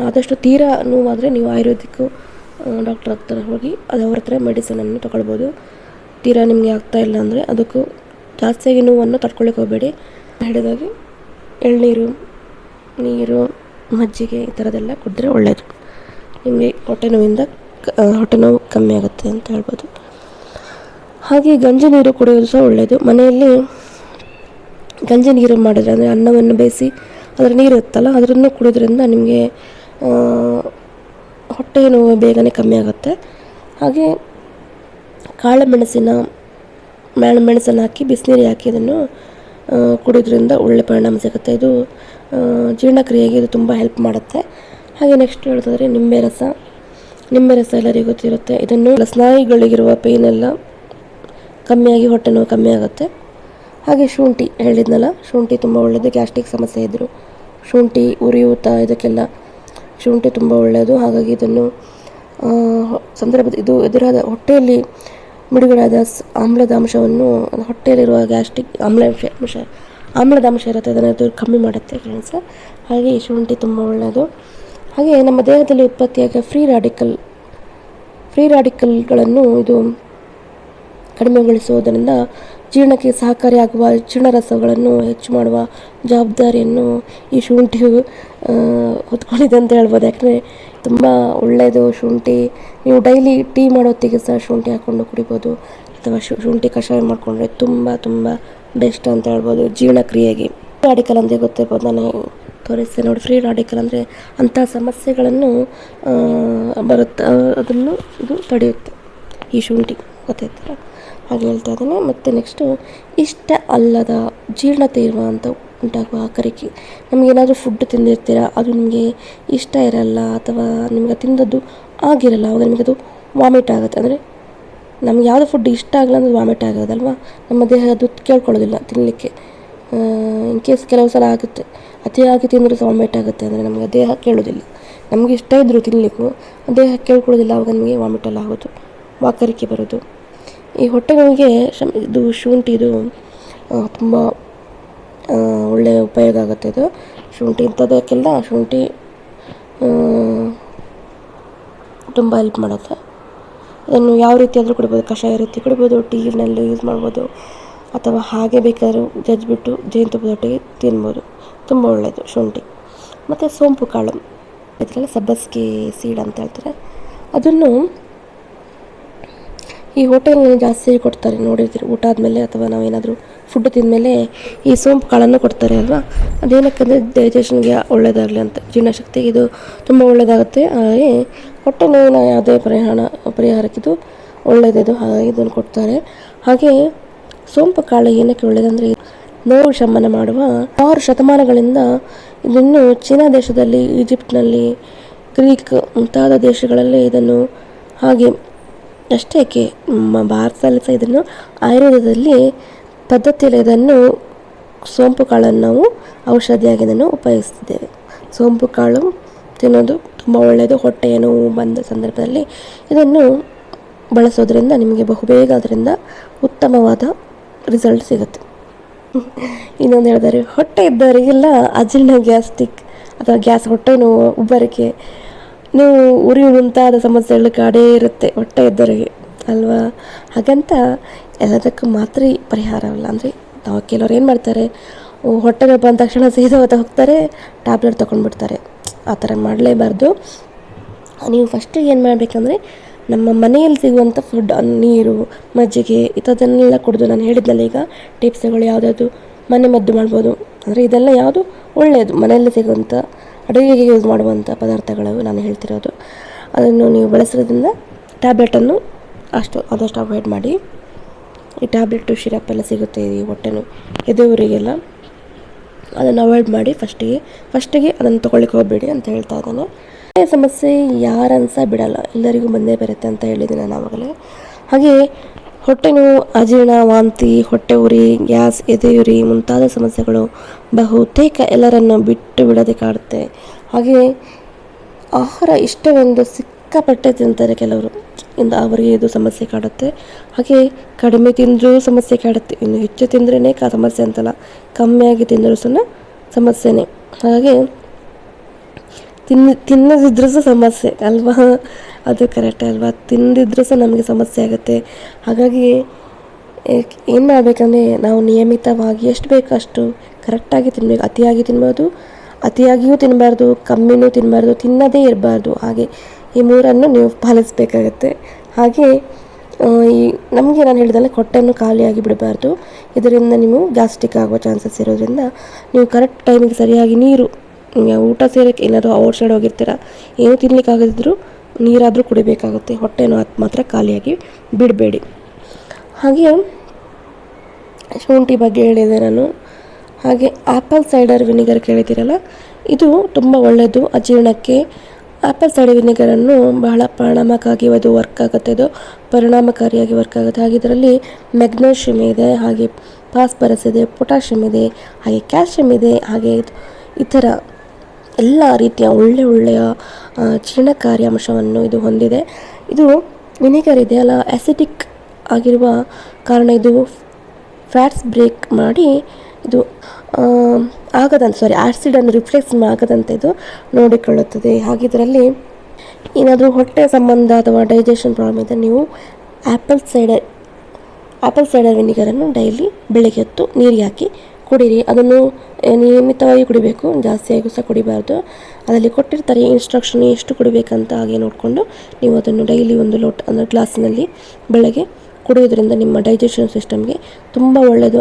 ಆದಷ್ಟು ತೀರಾ ನೋವಾದರೆ ನೀವು ಆಯುರ್ವೇದಿಕ್ ಡಾಕ್ಟರ್ ಹತ್ರ ಹೋಗಿ ಅದು ಅವ್ರ ಹತ್ರ ಮೆಡಿಸಿನನ್ನು ತೊಗೊಳ್ಬೋದು. ತೀರಾ ನಿಮಗೆ ಆಗ್ತಾಯಿಲ್ಲ ಅಂದರೆ ಅದಕ್ಕೂ ಜಾಸ್ತಿಯಾಗಿ ನೋವನ್ನು ತಡ್ಕೊಳ್ಳಿಕ್ಕೆ ಹೋಗಬೇಡಿ. ಹೇಳಿದಾಗೆ ಎಳ್ನೀರು, ನೀರು, ಮಜ್ಜಿಗೆ ಈ ಥರದ್ದೆಲ್ಲ ಕುಡಿದ್ರೆ ಒಳ್ಳೆಯದು. ನಿಮಗೆ ಹೊಟ್ಟೆ ನೋವು ಕಮ್ಮಿ ಆಗುತ್ತೆ ಅಂತ ಹೇಳ್ಬೋದು. ಹಾಗೆ ಗಂಜಿ ನೀರು ಕುಡಿಯೋದು ಸಹ ಒಳ್ಳೆಯದು. ಮನೆಯಲ್ಲಿ ಗಂಜಿ ನೀರು ಮಾಡಿದರೆ ಅಂದರೆ ಅನ್ನವನ್ನು ಬೇಯಿಸಿ ಅದರ ನೀರು ಇರುತ್ತಲ್ಲ ಅದನ್ನು ಕುಡಿಯೋದ್ರಿಂದ ನಿಮಗೆ ಹೊಟ್ಟೆ ನೋವು ಬೇಗನೆ ಕಮ್ಮಿ ಆಗುತ್ತೆ. ಹಾಗೆ ಮೆಣಸನ್ನು ಹಾಕಿ ಬಿಸಿನೀರಿಗೆ ಹಾಕಿ ಇದನ್ನು ಕುಡಿಯೋದ್ರಿಂದ ಒಳ್ಳೆ ಪರಿಣಾಮ ಸಿಗುತ್ತೆ. ಇದು ಜೀರ್ಣಕ್ರಿಯೆಗೆ ಇದು ತುಂಬ ಹೆಲ್ಪ್ ಮಾಡುತ್ತೆ. ಹಾಗೆ ನೆಕ್ಸ್ಟ್ ಹೇಳ್ತಿದ್ರೆ ನಿಂಬೆ ರಸ ಎಲ್ಲರಿಗೂ ಗೊತ್ತಿರುತ್ತೆ. ಇದನ್ನು ಸ್ನಾಯುಗಳಿಗಿರುವ ಪೇನೆಲ್ಲ ಕಮ್ಮಿಯಾಗಿ ಹೊಟ್ಟೆ ನೋವು ಕಮ್ಮಿ ಆಗುತ್ತೆ. ಹಾಗೆ ಶುಂಠಿ ಹೇಳಿದ್ನಲ್ಲ, ಶುಂಠಿ ತುಂಬ ಒಳ್ಳೆಯದು. ಗ್ಯಾಸ್ಟ್ರಿಕ್ ಸಮಸ್ಯೆ ಇದ್ದರು ಶುಂಠಿ, ಉರಿಯೂತ, ಇದಕ್ಕೆಲ್ಲ ಶುಂಠಿ ತುಂಬ ಒಳ್ಳೆಯದು. ಹಾಗಾಗಿ ಇದನ್ನು ಎದುರಾದ ಹೊಟ್ಟೆಯಲ್ಲಿ ಬಿಡುಗಡೆಯಾದ ಆಮ್ಲದ ಅಂಶವನ್ನು, ಹೊಟ್ಟೆಯಲ್ಲಿರುವ ಗ್ಯಾಸ್ಟ್ರಿಕ್ ಆಮ್ಲದ ಅಂಶ ಇರುತ್ತೆ, ಅದನ್ನು ಕಮ್ಮಿ ಮಾಡುತ್ತೆ ಫ್ರೆಂಡ್ಸ್. ಹಾಗೆ ಈ ಶುಂಠಿ ತುಂಬ ಒಳ್ಳೆಯದು. ಹಾಗೆ ನಮ್ಮ ದೇಹದಲ್ಲಿ ಉತ್ಪತ್ತಿಯಾದ ಫ್ರೀ ರಾಡಿಕಲ್ಗಳನ್ನು ಇದು ಕಡಿಮೆಗೊಳಿಸುವುದರಿಂದ ಜೀರ್ಣಕ್ಕೆ ಸಹಕಾರಿಯಾಗುವ ಜೀರ್ಣರಸಗಳನ್ನು ಹೆಚ್ಚು ಮಾಡುವ ಜವಾಬ್ದಾರಿಯನ್ನು ಈ ಶುಂಠಿಯು ಹೊತ್ಕೊಂಡಿದೆ ಅಂತ ಹೇಳ್ಬೋದು. ಯಾಕಂದರೆ ತುಂಬ ಒಳ್ಳೆಯದು ಶುಂಠಿ. ನೀವು ಡೈಲಿ ಟೀ ಮಾಡೋತ್ತಿಗೆ ಸಹ ಶುಂಠಿ ಹಾಕ್ಕೊಂಡು ಕುಡಿಬೋದು, ಅಥವಾ ಶುಂಠಿ ಕಷಾಯ ಮಾಡಿಕೊಂಡ್ರೆ ತುಂಬ ತುಂಬ ಬೆಸ್ಟ್ ಅಂತ ಹೇಳ್ಬೋದು ಜೀರ್ಣಕ್ರಿಯೆಗೆ. ಫ್ರೀ ರಾಡಿಕಲ್ ಅಂದರೆ ಗೊತ್ತಿರ್ಬೋದು, ನಾನು ತೋರಿಸ್ತೇನೆ ನೋಡಿ. ಫ್ರೀ ರಾಡಿಕಲ್ ಅಂದರೆ ಅಂಥ ಸಮಸ್ಯೆಗಳನ್ನು ಅದನ್ನು ಇದು ತಡೆಯುತ್ತೆ ಈ ಶುಂಠಿ, ಗೊತ್ತಾಯ್ತಲ್ಲ, ಹಾಗೆ ಹೇಳ್ತಾ ಇದ್ದೇನೆ. ಮತ್ತು ನೆಕ್ಸ್ಟು ಇಷ್ಟ ಅಲ್ಲದ ಜೀರ್ಣತೆ ಇರುವಂಥ ಉಂಟಾಗುವ ಆಕರಿಕೆ. ನಮಗೇನಾದರೂ ಫುಡ್ ತಿಂದಿರ್ತೀರ, ಅದು ನಿಮಗೆ ಇಷ್ಟ ಇರಲ್ಲ ಅಥವಾ ನಿಮಗೆ ತಿಂದದ್ದು ಆಗಿರಲ್ಲ, ಆವಾಗ ನಿಮಗೆ ಅದು ವಾಮಿಟ್ ಆಗುತ್ತೆ. ಅಂದರೆ ನಮ್ಗೆ ಯಾವುದೋ ಫುಡ್ ಇಷ್ಟ ಆಗಲ್ಲ ಅಂದರೆ ವಾಮಿಟ್ ಆಗೋದಲ್ವ, ನಮ್ಮ ದೇಹ ಅದು ಕೇಳ್ಕೊಳ್ಳೋದಿಲ್ಲ ತಿನ್ನಲಿಕ್ಕೆ. ಇನ್ ಕೇಸ್ ಕೆಲವು ಸಲ ಆಗುತ್ತೆ, ಅತಿಯಾಗಿ ತಿಂದರೂ ಸಹ ವಾಮಿಟ್ ಆಗುತ್ತೆ. ಅಂದರೆ ನಮಗೆ ದೇಹ ಕೇಳೋದಿಲ್ಲ, ನಮಗೆ ಇಷ್ಟ ಇದ್ದರೂ ತಿನ್ನಲಿಕ್ಕೂ ದೇಹ ಕೇಳ್ಕೊಳ್ಳೋದಿಲ್ಲ, ಆವಾಗ ನಮಗೆ ವಾಮಿಟೆಲ್ಲ ಆಗೋದು, ವಾಕರಿಕೆ ಬರೋದು. ಈ ಹೊಟ್ಟೆ ನೋವಿಗೆ ಇದು ಶುಂಠಿದು ತುಂಬ ಒಳ್ಳೆಯ ಉಪಯೋಗ ಆಗುತ್ತೆ. ಇದು ಶುಂಠಿ ಇಂಥದಕ್ಕೆಲ್ಲ ಶುಂಠಿ ತುಂಬ ಹೆಲ್ಪ್ ಮಾಡುತ್ತೆ. ಅದನ್ನು ಯಾವ ರೀತಿ ಆದರೂ ಕುಡಿಬೋದು, ಕಷಾಯ ರೀತಿ ಕುಡಿಬೋದು, ಟೀನಲ್ಲಿ ಯೂಸ್ ಮಾಡ್ಬೋದು, ಅಥವಾ ಹಾಗೆ ಬೇಕಾದ್ರೂ ಜಜ್ಜಿಬಿಟ್ಟು ಜೇನುತುಪ್ಪದೊಟ್ಟಿಗೆ ತಿನ್ಬೋದು. ತುಂಬ ಒಳ್ಳೆಯದು ಶುಂಠಿ. ಮತ್ತು ಸೋಂಪು ಕಾಳು, ಇದರಲ್ಲಿ ಸಬ್ಬಸ್ಗೆ ಸೀಡ್ ಅಂತ ಹೇಳ್ತಾರೆ, ಅದನ್ನು ಈ ಹೋಟೆಲ್ನಲ್ಲಿ ಜಾಸ್ತಿ ಕೊಡ್ತಾರೆ, ನೋಡಿರ್ತೀರಿ. ಊಟ ಆದಮೇಲೆ ಅಥವಾ ನಾವೇನಾದರೂ ಫುಡ್ ತಿಂದಮೇಲೆ ಈ ಸೋಂಪು ಕಾಳನ್ನು ಕೊಡ್ತಾರೆ ಅಲ್ವಾ. ಅದೇನಕ್ಕಂದರೆ ಡೈಜೆಷನ್ಗೆ ಒಳ್ಳೆಯದಾಗಲಿ ಅಂತ, ಜೀರ್ಣಶಕ್ತಿಗೆ ಇದು ತುಂಬ ಒಳ್ಳೆಯದಾಗುತ್ತೆ. ಹಾಗೆ ಹೊಟ್ಟೆ ನೋವಿನ ಯಾವುದೇ ಪರಿಹಾರಕ್ಕಿದು ಒಳ್ಳೆಯದಿದು, ಹಾಗಾಗಿ ಇದನ್ನು ಕೊಡ್ತಾರೆ. ಹಾಗೆ ಸೋಂಪು ಕಾಳು ಏನಕ್ಕೆ ಒಳ್ಳೆಯದಂದರೆ ನೋವು ಶಮನ ಮಾಡುವ. 6 ಶತಮಾನಗಳಿಂದ ಇದನ್ನು ಚೀನಾ ದೇಶದಲ್ಲಿ, ಈಜಿಪ್ಟ್ನಲ್ಲಿ, ಗ್ರೀಕ್ ಮುಂತಾದ ದೇಶಗಳಲ್ಲಿ ಇದನ್ನು, ಹಾಗೆ ಅಷ್ಟೇ ಏಕೆ ನಮ್ಮ ಭಾರತದಲ್ಲಿ ಸಹ ಇದನ್ನು ಆಯುರ್ವೇದದಲ್ಲಿ ಪದ್ಧತಿಯಲ್ಲಿ ಇದನ್ನು ಸೋಂಪು ಕಾಳನ್ನು ನಾವು ಔಷಧಿಯಾಗಿ ಇದನ್ನು ಉಪಯೋಗಿಸ್ತಿದ್ದೇವೆ. ಸೋಂಪು ಕಾಳು ತಿನ್ನೋದು ತುಂಬ ಒಳ್ಳೆಯದು. ಹೊಟ್ಟೆಯ ನೋವು ಬಂದ ಸಂದರ್ಭದಲ್ಲಿ ಇದನ್ನು ಬಳಸೋದ್ರಿಂದ ನಿಮಗೆ ಬಹುಬೇಗ ಅದರಿಂದ ಉತ್ತಮವಾದ ರಿಸಲ್ಟ್ ಸಿಗುತ್ತೆ. ಇನ್ನೊಂದು ಹೇಳಿದರೆ, ಹೊಟ್ಟೆ ಇದ್ದವರಿಗೆಲ್ಲ ಅಜೀರ್ಣ, ಗ್ಯಾಸ್ಟ್ರಿಕ್ ಅಥವಾ ಹೊಟ್ಟೆ ನೋವು, ಉಬ್ಬರಿಕೆ, ನೀವು ಉರಿ ಮುಂತಾದ ಸಮಸ್ಯೆಗಳು ಕಾಡೇ ಇರುತ್ತೆ ಹೊಟ್ಟೆ ಇದ್ದವರಿಗೆ ಅಲ್ವಾ. ಹಾಗಂತ ಎಲ್ಲದಕ್ಕೂ ಮಾತ್ರ ಪರಿಹಾರವಲ್ಲ. ಅಂದರೆ ನಾವು ಕೆಲವ್ರು ಏನು ಮಾಡ್ತಾರೆ, ಹೊಟ್ಟೆ ನೋವು ಬಂದ ತಕ್ಷಣ ಸೀದಾ ಹೋಗ್ತಾರೆ, ಟ್ಯಾಬ್ಲೆಟ್ ತೊಗೊಂಡ್ಬಿಡ್ತಾರೆ. ಆ ಥರ ಮಾಡಲೇಬಾರ್ದು. ನೀವು ಫಸ್ಟಿಗೆ ಏನು ಮಾಡಬೇಕಂದ್ರೆ, ನಮ್ಮ ಮನೆಯಲ್ಲಿ ಸಿಗುವಂಥ ಫುಡ್, ನೀರು, ಮಜ್ಜಿಗೆ ಇಂಥದ್ದನ್ನೆಲ್ಲ ಕುಡಿದು, ನಾನು ಹೇಳಿದ್ನಲ್ಲ ಈಗ ಟಿಪ್ಸ್ಗಳು ಯಾವುದಾದ್ರು ಮನೆ ಮದ್ದು ಮಾಡ್ಬೋದು. ಅಂದರೆ ಇದೆಲ್ಲ ಯಾವುದು ಒಳ್ಳೆಯದು, ಮನೆಯಲ್ಲಿ ಸಿಗುವಂಥ ಅಡುಗೆಗೆ ಯೂಸ್ ಮಾಡುವಂಥ ಪದಾರ್ಥಗಳು ನಾನು ಹೇಳ್ತಿರೋದು. ಅದನ್ನು ನೀವು ಬಳಸೋದ್ರಿಂದ ಟ್ಯಾಬ್ಲೆಟನ್ನು ಆದಷ್ಟು ಅವಾಯ್ಡ್ ಮಾಡಿ. ಈ ಟ್ಯಾಬ್ಲೆಟು ಶಿರಪ್ ಎಲ್ಲ ಸಿಗುತ್ತೆ ಈ ಹೊಟ್ಟೆನು ಎದೆಯವರಿಗೆಲ್ಲ, ಅದನ್ನು ಅವಾಯ್ಡ್ ಮಾಡಿ. ಫಸ್ಟಿಗೆ ಅದನ್ನು ತೊಗೊಳ್ಳಿಕ್ಕೆ ಹೋಗಬೇಡಿ ಅಂತ ಹೇಳ್ತಾ ಇದ್ದಾನೆ. ಸಮಸ್ಯೆ ಯಾರನ್ನು ಸಹ ಬಿಡಲ್ಲ, ಎಲ್ಲರಿಗೂ ಬಂದೇ ಬರುತ್ತೆ ಅಂತ ಹೇಳಿದ್ದೀನಿ ನಾನು ಆವಾಗಲೇ. ಹಾಗೆ ಹೊಟ್ಟೆ ನೋವು, ಅಜೀರ್ಣ, ವಾಂತಿ, ಹೊಟ್ಟೆ ಉರಿ, ಗ್ಯಾಸ್, ಎದೆಯುರಿ ಮುಂತಾದ ಸಮಸ್ಯೆಗಳು ಬಹುತೇಕ ಎಲ್ಲರನ್ನು ಬಿಟ್ಟು ಬಿಡದೆ ಕಾಡುತ್ತೆ. ಹಾಗೆಯೇ ಆಹಾರ ಇಷ್ಟವೆಂದು ಸಿಕ್ಕಾಪಟ್ಟೆ ತಿಂತಾರೆ ಕೆಲವರು, ಇಂದ ಅವರಿಗೆ ಇದು ಸಮಸ್ಯೆ ಕಾಡುತ್ತೆ. ಹಾಗೆ ಕಡಿಮೆ ತಿಂದರೂ ಸಮಸ್ಯೆ ಕಾಡುತ್ತೆ, ಇನ್ನು ಹೆಚ್ಚು ತಿಂದ್ರೇ ಸಮಸ್ಯೆ ಅಂತಲ್ಲ, ಕಮ್ಮಿಯಾಗಿ ತಿಂದರೂ ಸಹ ಸಮಸ್ಯೆನೇ. ಹಾಗೆ ತಿನ್ನದಿದ್ರೂ ಸಹ ಸಮಸ್ಯೆ ಅಲ್ವಾ, ಅದು ಕರೆಕ್ಟ್ ಅಲ್ವಾ, ತಿಂದಿದ್ರೂ ಸಹ ನಮಗೆ ಸಮಸ್ಯೆ ಆಗುತ್ತೆ. ಹಾಗಾಗಿ ಏನು ಮಾಡಬೇಕಂದ್ರೆ ನಾವು ನಿಯಮಿತವಾಗಿ ಎಷ್ಟು ಬೇಕೋ ಅಷ್ಟು ಕರೆಕ್ಟಾಗಿ ತಿನ್ನಬೇಕು. ಅತಿಯಾಗಿ ತಿನ್ಬೋದು, ಅತಿಯಾಗಿಯೂ ತಿನ್ನಬಾರ್ದು, ಕಮ್ಮಿನೂ ತಿನ್ನಬಾರ್ದು, ತಿನ್ನದೇ ಇರಬಾರ್ದು. ಹಾಗೆ ಈ ಮೂರನ್ನು ನೀವು ಪಾಲಿಸಬೇಕಾಗತ್ತೆ. ಹಾಗೆ ಈ ನಮಗೆ ನಾನು ಹೇಳಿದಲ್ಲ, ಹೊಟ್ಟೆಯನ್ನು ಖಾಲಿಯಾಗಿ ಬಿಡಬಾರ್ದು, ಇದರಿಂದ ನೀವು ಗ್ಯಾಸ್ಟ್ರಿಕ್ ಆಗುವ ಚಾನ್ಸಸ್ ಇರೋದ್ರಿಂದ ನೀವು ಕರೆಕ್ಟ್ ಟೈಮಿಗೆ ಸರಿಯಾಗಿ ನೀರು, ಊಟ ಸೇರೋಕ್ಕೆ ಏನಾದರೂ ಔಟ್ ಸೈಡ್ ಹೋಗಿರ್ತೀರ, ಏನೂ ತಿನ್ನಲಿಕ್ಕಾಗದಿದ್ದರೂ ನೀರಾದರೂ ಕುಡಿಬೇಕಾಗುತ್ತೆ. ಹೊಟ್ಟೆನೂ ಮಾತ್ರ ಖಾಲಿಯಾಗಿ ಬಿಡಬೇಡಿ. ಹಾಗೆ ಶುಂಠಿ ಬಗ್ಗೆ ಹೇಳಿದೆ ನಾನು. ಹಾಗೆ ಆ್ಯಪಲ್ ಸೈಡರ್ ವಿನಿಗರ್ ಕೇಳಿದ್ದೀರಲ್ಲ, ಇದು ತುಂಬ ಒಳ್ಳೆಯದು ಅಜೀರ್ಣಕ್ಕೆ. ಆ್ಯಪಲ್ ಸೈಡರ್ ವಿನಿಗರನ್ನು ಬಹಳ ಪರಿಣಾಮಕಾರಿಯಾಗಿ ವರ್ಕ್ ಆಗುತ್ತೆ. ಹಾಗೆ ಇದರಲ್ಲಿ ಮೆಗ್ನೀಷಿಯಮ್ ಇದೆ, ಹಾಗೆ ಫಾಸ್ಫರಸ್ ಇದೆ, ಪೊಟ್ಯಾಷಿಯಮ್ ಇದೆ, ಹಾಗೆ ಕ್ಯಾಲ್ಶಿಯಮ್ ಇದೆ. ಹಾಗೆ ಈ ಥರ ಎಲ್ಲ ರೀತಿಯ ಒಳ್ಳೆಯ ಜೀರ್ಣಕಾರಿ ಅಂಶವನ್ನು ಇದು ಹೊಂದಿದೆ. ಇದು ವಿನಿಗರ್ ಇದೆಯಲ್ಲ, ಆ್ಯಸಿಡಿಕ್ ಆಗಿರುವ ಕಾರಣ ಇದು ಫ್ಯಾಟ್ಸ್ ಬ್ರೇಕ್ ಮಾಡಿ ಇದು ಆ್ಯಸಿಡನ್ನು ರಿಫ್ಲೆಕ್ಸ್ ಆಗದಂತೆ ಇದು ನೋಡಿಕೊಳ್ಳುತ್ತದೆ. ಹಾಗೆ ಇದರಲ್ಲಿ ಏನಾದರೂ ಹೊಟ್ಟೆ ಸಂಬಂಧ ಅಥವಾ ಡೈಜೆಷನ್ ಪ್ರಾಬ್ಲಮ್ ಇದ್ದರೆ ನೀವು ಆ್ಯಪಲ್ ಸೈಡರ್ ವಿನಿಗರನ್ನು ಡೈಲಿ ಬೆಳಗ್ಗೆ ಹೊತ್ತು ನೀರಿಗೆ ಹಾಕಿ ಕುಡೀರಿ. ಅದನ್ನು ನಿಯಮಿತವಾಗಿ ಕುಡಿಬೇಕು, ಜಾಸ್ತಿಯಾಗೂ ಸಹ ಕುಡಿಬಾರ್ದು. ಅದರಲ್ಲಿ ಕೊಟ್ಟಿರ್ತಾರೆ ಇನ್ಸ್ಟ್ರಕ್ಷನ್ ಎಷ್ಟು ಕುಡಿಬೇಕಂತ, ಹಾಗೆ ನೋಡಿಕೊಂಡು ನೀವು ಅದನ್ನು ಡೈಲಿ ಒಂದು ಲೋಟ ಅಂದರೆ ಗ್ಲಾಸಿನಲ್ಲಿ ಬೆಳಗ್ಗೆ ಕುಡಿಯೋದ್ರಿಂದ ನಿಮ್ಮ ಡೈಜೆಷನ್ ಸಿಸ್ಟಮ್ಗೆ ತುಂಬ ಒಳ್ಳೆಯದು.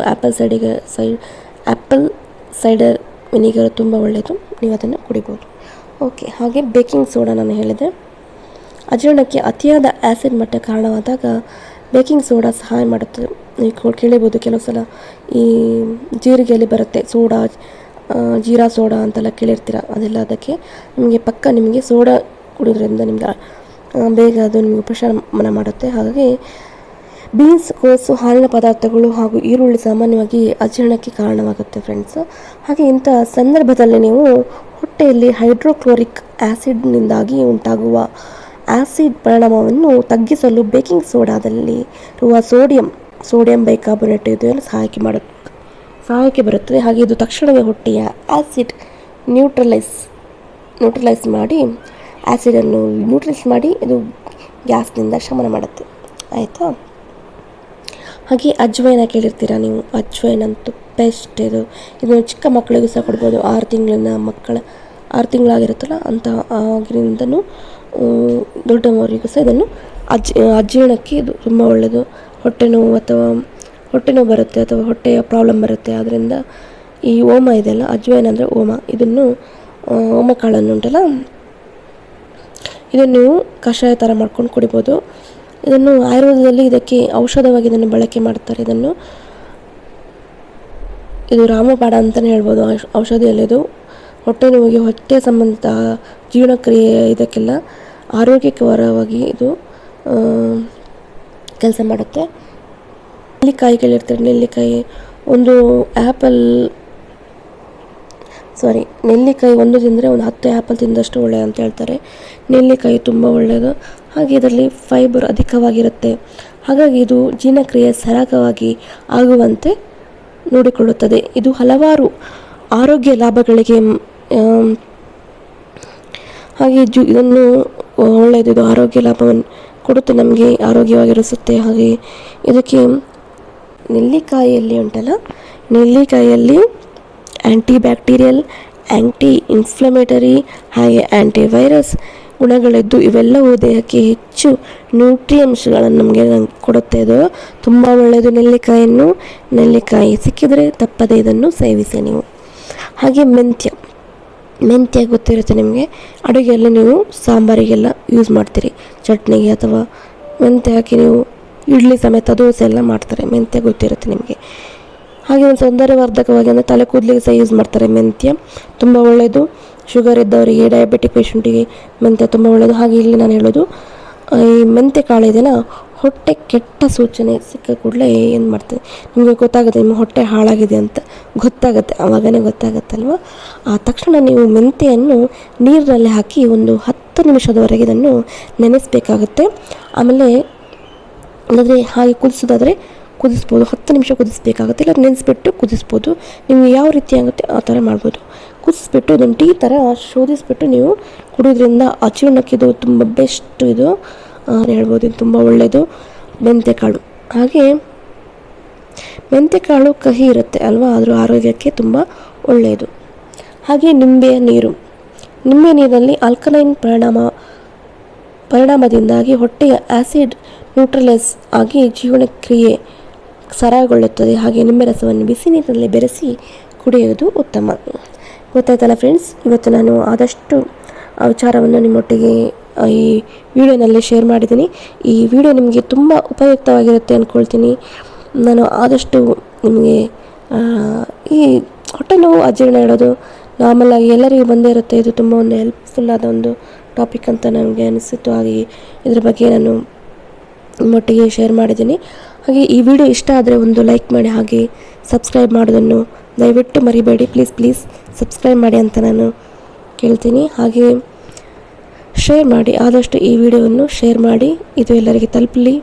ಆ್ಯಪಲ್ ಸೈಡರ್ ವಿನಿಗರ್ ತುಂಬ ಒಳ್ಳೆಯದು, ನೀವು ಅದನ್ನು ಕುಡಿಬೋದು. ಓಕೆ. ಹಾಗೆ ಬೇಕಿಂಗ್ ಸೋಡಾ ನಾನು ಹೇಳಿದೆ, ಅಜೀರ್ಣಕ್ಕೆ ಅತಿಯಾದ ಆ್ಯಸಿಡ್ ಮಟ್ಟ ಕಾರಣವಾದಾಗ ಬೇಕಿಂಗ್ ಸೋಡಾ ಸಹಾಯ ಮಾಡುತ್ತದೆ. ನೀವು ಕೇಳಿರ್ಬೋದು ಕೆಲವು ಸಲ, ಈ ಜೀರಿಗೆಯಲ್ಲಿ ಬರುತ್ತೆ ಸೋಡಾ, ಜೀರಾ ಸೋಡಾ ಅಂತೆಲ್ಲ ಕೇಳಿರ್ತೀರ. ಅದೆಲ್ಲ ಅದಕ್ಕೆ ನಿಮಗೆ ಸೋಡಾ ಕುಡಿಯೋದ್ರಿಂದ ನಿಮ್ಗೆ ಬೇಗ ಅದು ನಿಮಗೆ ಉಪಶಮನ ಮಾಡುತ್ತೆ. ಹಾಗಾಗಿ ಬೀನ್ಸ್, ಕೋಸು, ಹಾಲಿನ ಪದಾರ್ಥಗಳು ಹಾಗೂ ಈರುಳ್ಳಿ ಸಾಮಾನ್ಯವಾಗಿ ಅಜೀರ್ಣಕ್ಕೆ ಕಾರಣವಾಗುತ್ತೆ ಫ್ರೆಂಡ್ಸ್. ಹಾಗೆ ಇಂಥ ಸಂದರ್ಭದಲ್ಲಿ ನೀವು ಹೊಟ್ಟೆಯಲ್ಲಿ ಹೈಡ್ರೋಕ್ಲೋರಿಕ್ ಆ್ಯಸಿಡ್ನಿಂದಾಗಿ ಉಂಟಾಗುವ ಆ್ಯಸಿಡ್ ಪರಿಣಾಮವನ್ನು ತಗ್ಗಿಸಲು ಬೇಕಿಂಗ್ ಸೋಡಾದಲ್ಲಿ ಇರುವ ಸೋಡಿಯಂ ಬೈಕಾರ್ಬೋನೇಟ್ ಇದೆಲ್ಲ ಸಹಾಯಕ್ಕೆ ಬರುತ್ತದೆ. ಹಾಗೆ ಇದು ತಕ್ಷಣವೇ ಹೊಟ್ಟೆಯ ಆ್ಯಸಿಡ್ ನ್ಯೂಟ್ರಲೈಸ್ ಮಾಡಿ ಇದು ಗ್ಯಾಸ್ನಿಂದ ಶಮನ ಮಾಡುತ್ತೆ. ಆಯಿತಾ? ಹಾಗೆ ಅಜ್ವೈನ ಕೇಳಿರ್ತೀರ ನೀವು, ಅಜ್ವೈನ್ ಅಂತೂ ಬೆಸ್ಟ್. ಇದು ಚಿಕ್ಕ ಮಕ್ಕಳಿಗೂ ಸಹ ಕೊಡ್ಬೋದು. 6 ತಿಂಗಳಾಗಿರುತ್ತಲ್ಲ ಅಂತ ಆಗಿರಿಂದನೂ ದೊಡ್ಡವರಿಗೂ ಸಹ ಇದನ್ನು ಅಜೀರ್ಣಕ್ಕೆ ಇದು ತುಂಬ ಒಳ್ಳೆಯದು. ಹೊಟ್ಟೆ ನೋವು ಬರುತ್ತೆ ಅಥವಾ ಹೊಟ್ಟೆಯ ಪ್ರಾಬ್ಲಮ್ ಬರುತ್ತೆ, ಆದ್ದರಿಂದ ಈ ಓಮ ಇದೆಯಲ್ಲ, ಅಜ್ವೈನ್ ಅಂದರೆ ಓಮ, ಇದನ್ನು ಓಮ ಕಾಳನ್ನು ಉಂಟಲ್ಲ, ಇದನ್ನು ನೀವು ಕಷಾಯ ಥರ ಮಾಡ್ಕೊಂಡು ಕುಡಿಬೋದು. ಇದನ್ನು ಆಯುರ್ವೇದದಲ್ಲಿ ಇದಕ್ಕೆ ಔಷಧವಾಗಿ ಇದನ್ನು ಬಳಕೆ ಮಾಡ್ತಾರೆ. ಇದು ರಾಮಬಾಣ ಅಂತಲೇ ಹೇಳ್ಬೋದು. ಔಷಧಿಯಲ್ಲಿ ಇದು ಹೊಟ್ಟೆ ನೋವಿಗೆ, ಹೊಟ್ಟೆ ಸಂಬಂಧಿತ ಜೀರ್ಣಕ್ರಿಯೆ ಇದಕ್ಕೆಲ್ಲ ಆರೋಗ್ಯಕರವಾಗಿ ಇದು ಕೆಲಸ ಮಾಡುತ್ತೆ. ನೆಲ್ಲಿಕಾಯಿ ಕೇಳಿರ್ತಾರೆ, ನೆಲ್ಲಿಕಾಯಿ ಒಂದು ತಿಂದರೆ ಒಂದು 10 ಆ್ಯಪಲ್ ತಿಂದಷ್ಟು ಒಳ್ಳೆಯದು ಅಂತ ಹೇಳ್ತಾರೆ. ನೆಲ್ಲಿಕಾಯಿ ತುಂಬ ಒಳ್ಳೆಯದು. ಹಾಗೆ ಇದರಲ್ಲಿ ಫೈಬರ್ ಅಧಿಕವಾಗಿರುತ್ತೆ. ಹಾಗಾಗಿ ಇದು ಜೀರ್ಣಕ್ರಿಯೆ ಸರಾಗವಾಗಿ ಆಗುವಂತೆ ನೋಡಿಕೊಳ್ಳುತ್ತದೆ. ಇದು ಹಲವಾರು ಆರೋಗ್ಯ ಲಾಭಗಳಿಗೆ ಹಾಗೆ ಇದನ್ನು ಒಳ್ಳೆಯದು. ಇದು ಆರೋಗ್ಯ ಲಾಭವನ್ನು ಕೊಡುತ್ತೆ, ನಮಗೆ ಆರೋಗ್ಯವಾಗಿರಿಸುತ್ತೆ. ಹಾಗೆ ಇದಕ್ಕೆ ನೆಲ್ಲಿಕಾಯಿಯಲ್ಲಿ ಆ್ಯಂಟಿ ಬ್ಯಾಕ್ಟೀರಿಯಲ್, ಆ್ಯಂಟಿ ಇನ್ಫ್ಲಮೇಟರಿ ಹಾಗೆ ಆ್ಯಂಟಿ ವೈರಸ್ ಗುಣಗಳಿದ್ದು ಇವೆಲ್ಲವೂ ದೇಹಕ್ಕೆ ಹೆಚ್ಚು ನ್ಯೂಟ್ರಿಯೆಂಟ್ಸ್ಗಳನ್ನು ನಮಗೆ ಕೊಡುತ್ತೆ. ಇದು ತುಂಬ ಒಳ್ಳೆಯದು. ನೆಲ್ಲಿಕಾಯಿ ಸಿಕ್ಕಿದರೆ ತಪ್ಪದೆ ಇದನ್ನು ಸೇವಿಸಿ ನೀವು. ಹಾಗೆ ಮೆಂತ್ಯ ಗೊತ್ತಿರುತ್ತೆ ನಿಮಗೆ, ಅಡುಗೆಯಲ್ಲಿ ನೀವು ಸಾಂಬಾರಿಗೆಲ್ಲ ಯೂಸ್ ಮಾಡ್ತೀರಿ, ಚಟ್ನಿಗೆ ಅಥವಾ ಮೆಂತ್ಯ ಹಾಕಿ ನೀವು ಇಡ್ಲಿ ಸಮೇತ ದೋಸೆ ಎಲ್ಲ ಮಾಡ್ತಾರೆ. ಮೆಂತ್ಯ ಗೊತ್ತಿರುತ್ತೆ ನಿಮಗೆ. ಹಾಗೆ ಒಂದು ಸೌಂದರ್ಯವರ್ಧಕವಾಗಿ ಅಂದರೆ ತಲೆ ಕೂದಲಿಗೆ ಸಹ ಯೂಸ್ ಮಾಡ್ತಾರೆ. ಮೆಂತ್ಯ ತುಂಬ ಒಳ್ಳೆಯದು. ಶುಗರ್ ಇದ್ದವರಿಗೆ, ಡಯಾಬಿಟಿಕ್ ಪೇಷಂಟಿಗೆ ಮೆಂತ್ಯ ತುಂಬ ಒಳ್ಳೆಯದು. ಹಾಗೆ ಇಲ್ಲಿ ನಾನು ಹೇಳೋದು, ಈ ಮೆಂತ್ಯ ಕಾಳು ಇದೆಯಲ್ಲ, ಹೊಟ್ಟೆ ಕೆಟ್ಟ ಸೂಚನೆ ಸಿಕ್ಕ ಕೂಡಲೇ ಏನು ಮಾಡ್ತದೆ, ನಿಮಗೆ ಗೊತ್ತಾಗುತ್ತೆ ನಿಮ್ಮ ಹೊಟ್ಟೆ ಹಾಳಾಗಿದೆ ಅಂತ ಗೊತ್ತಾಗುತ್ತೆ, ಆವಾಗನೇ ಗೊತ್ತಾಗತ್ತಲ್ವ. ಆ ತಕ್ಷಣ ನೀವು ಮೆಂತೆಯನ್ನು ನೀರಿನಲ್ಲಿ ಹಾಕಿ ಒಂದು 10 ನಿಮಿಷದವರೆಗೆ ಇದನ್ನು ನೆನೆಸಬೇಕಾಗುತ್ತೆ. ಆಮೇಲೆ ಇಲ್ಲಾಂದರೆ ಹಾಗೆ ಕುದಿಸ್ಬೋದು, 10 ನಿಮಿಷ ಕುದಿಸ್ಬೇಕಾಗುತ್ತೆ, ಇಲ್ಲ ನೆನೆಸ್ಬಿಟ್ಟು ಕುದಿಸ್ಬೋದು. ನಿಮಗೆ ಯಾವ ರೀತಿ ಆಗುತ್ತೆ ಆ ಥರ ಮಾಡ್ಬೋದು. ಕುದಿಸ್ಬಿಟ್ಟು ಇದನ್ನು ಟೀ ಥರ ಶೋಧಿಸ್ಬಿಟ್ಟು ನೀವು ಕುಡಿಯೋದ್ರಿಂದ ಅಜೀರ್ಣಕ್ಕೆ ಇದು ತುಂಬ ಬೆಸ್ಟ್. ಇದು ಹೇಳ್ಬೋದು, ಇದು ತುಂಬ ಒಳ್ಳೆಯದು ಮೆಂತೆಕಾಳು. ಹಾಗೆ ಮೆಂತೆಕಾಳು ಕಹಿ ಇರುತ್ತೆ ಅಲ್ವಾ, ಆದರೂ ಆರೋಗ್ಯಕ್ಕೆ ತುಂಬ ಒಳ್ಳೆಯದು. ಹಾಗೆ ನಿಂಬೆ ನೀರಿನಲ್ಲಿ ಆಲ್ಕಲೈನ್ ಪರಿಣಾಮದಿಂದಾಗಿ ಹೊಟ್ಟೆಯ ಆ್ಯಸಿಡ್ ನ್ಯೂಟ್ರಲೈಸ್ ಆಗಿ ಜೀವನಕ್ರಿಯೆ ಸರಾಗಗೊಳ್ಳುತ್ತದೆ. ಹಾಗೆ ನಿಂಬೆ ರಸವನ್ನು ಬಿಸಿ ನೀರಿನಲ್ಲಿ ಬೆರೆಸಿ ಕುಡಿಯುವುದು ಉತ್ತಮ. ಗೊತ್ತಾಯ್ತಲ್ಲ ಫ್ರೆಂಡ್ಸ್, ಇವತ್ತು ನಾನು ಆದಷ್ಟು ಆ ವಿಚಾರವನ್ನು ನಿಮ್ಮೊಟ್ಟಿಗೆ ಈ ವಿಡಿಯೋನಲ್ಲಿ ಶೇರ್ ಮಾಡಿದ್ದೀನಿ. ಈ ವಿಡಿಯೋ ನಿಮಗೆ ತುಂಬ ಉಪಯುಕ್ತವಾಗಿರುತ್ತೆ ಅಂದ್ಕೊಳ್ತೀನಿ. ನಾನು ಆದಷ್ಟು ನಿಮಗೆ ಈ ಹೊಟ್ಟೆ ನೋವು ಅಜೀರ್ಣ ಹೇಳೋದು ನಾರ್ಮಲಾಗಿ ಎಲ್ಲರಿಗೂ ಬಂದೇ ಇರುತ್ತೆ. ಇದು ತುಂಬ ಒಂದು ಹೆಲ್ಪ್ಫುಲ್ಲಾದ ಒಂದು ಟಾಪಿಕ್ ಅಂತ ನನಗೆ ಅನಿಸಿತ್ತು. ಹಾಗೆ ಇದ್ರ ಬಗ್ಗೆ ನಾನು ನಿಮ್ಮೊಟ್ಟಿಗೆ ಶೇರ್ ಮಾಡಿದ್ದೀನಿ. ಹಾಗೆ ಈ ವಿಡಿಯೋ ಇಷ್ಟ ಆದರೆ ಒಂದು ಲೈಕ್ ಮಾಡಿ, ಹಾಗೆ ಸಬ್ಸ್ಕ್ರೈಬ್ ಮಾಡೋದನ್ನು ದಯವಿಟ್ಟು ಮರಿಬೇಡಿ. ಪ್ಲೀಸ್ ಸಬ್ಸ್ಕ್ರೈಬ್ ಮಾಡಿ ಅಂತ ನಾನು ಕೇಳ್ತೀನಿ. ಹಾಗೆ ಶೇರ್ ಮಾಡಿ, ಆದಷ್ಟು ಈ ವಿಡಿಯೋವನ್ನು ಶೇರ್ ಮಾಡಿ, ಇದು ಎಲ್ಲರಿಗೆ ತಲುಪಲಿ.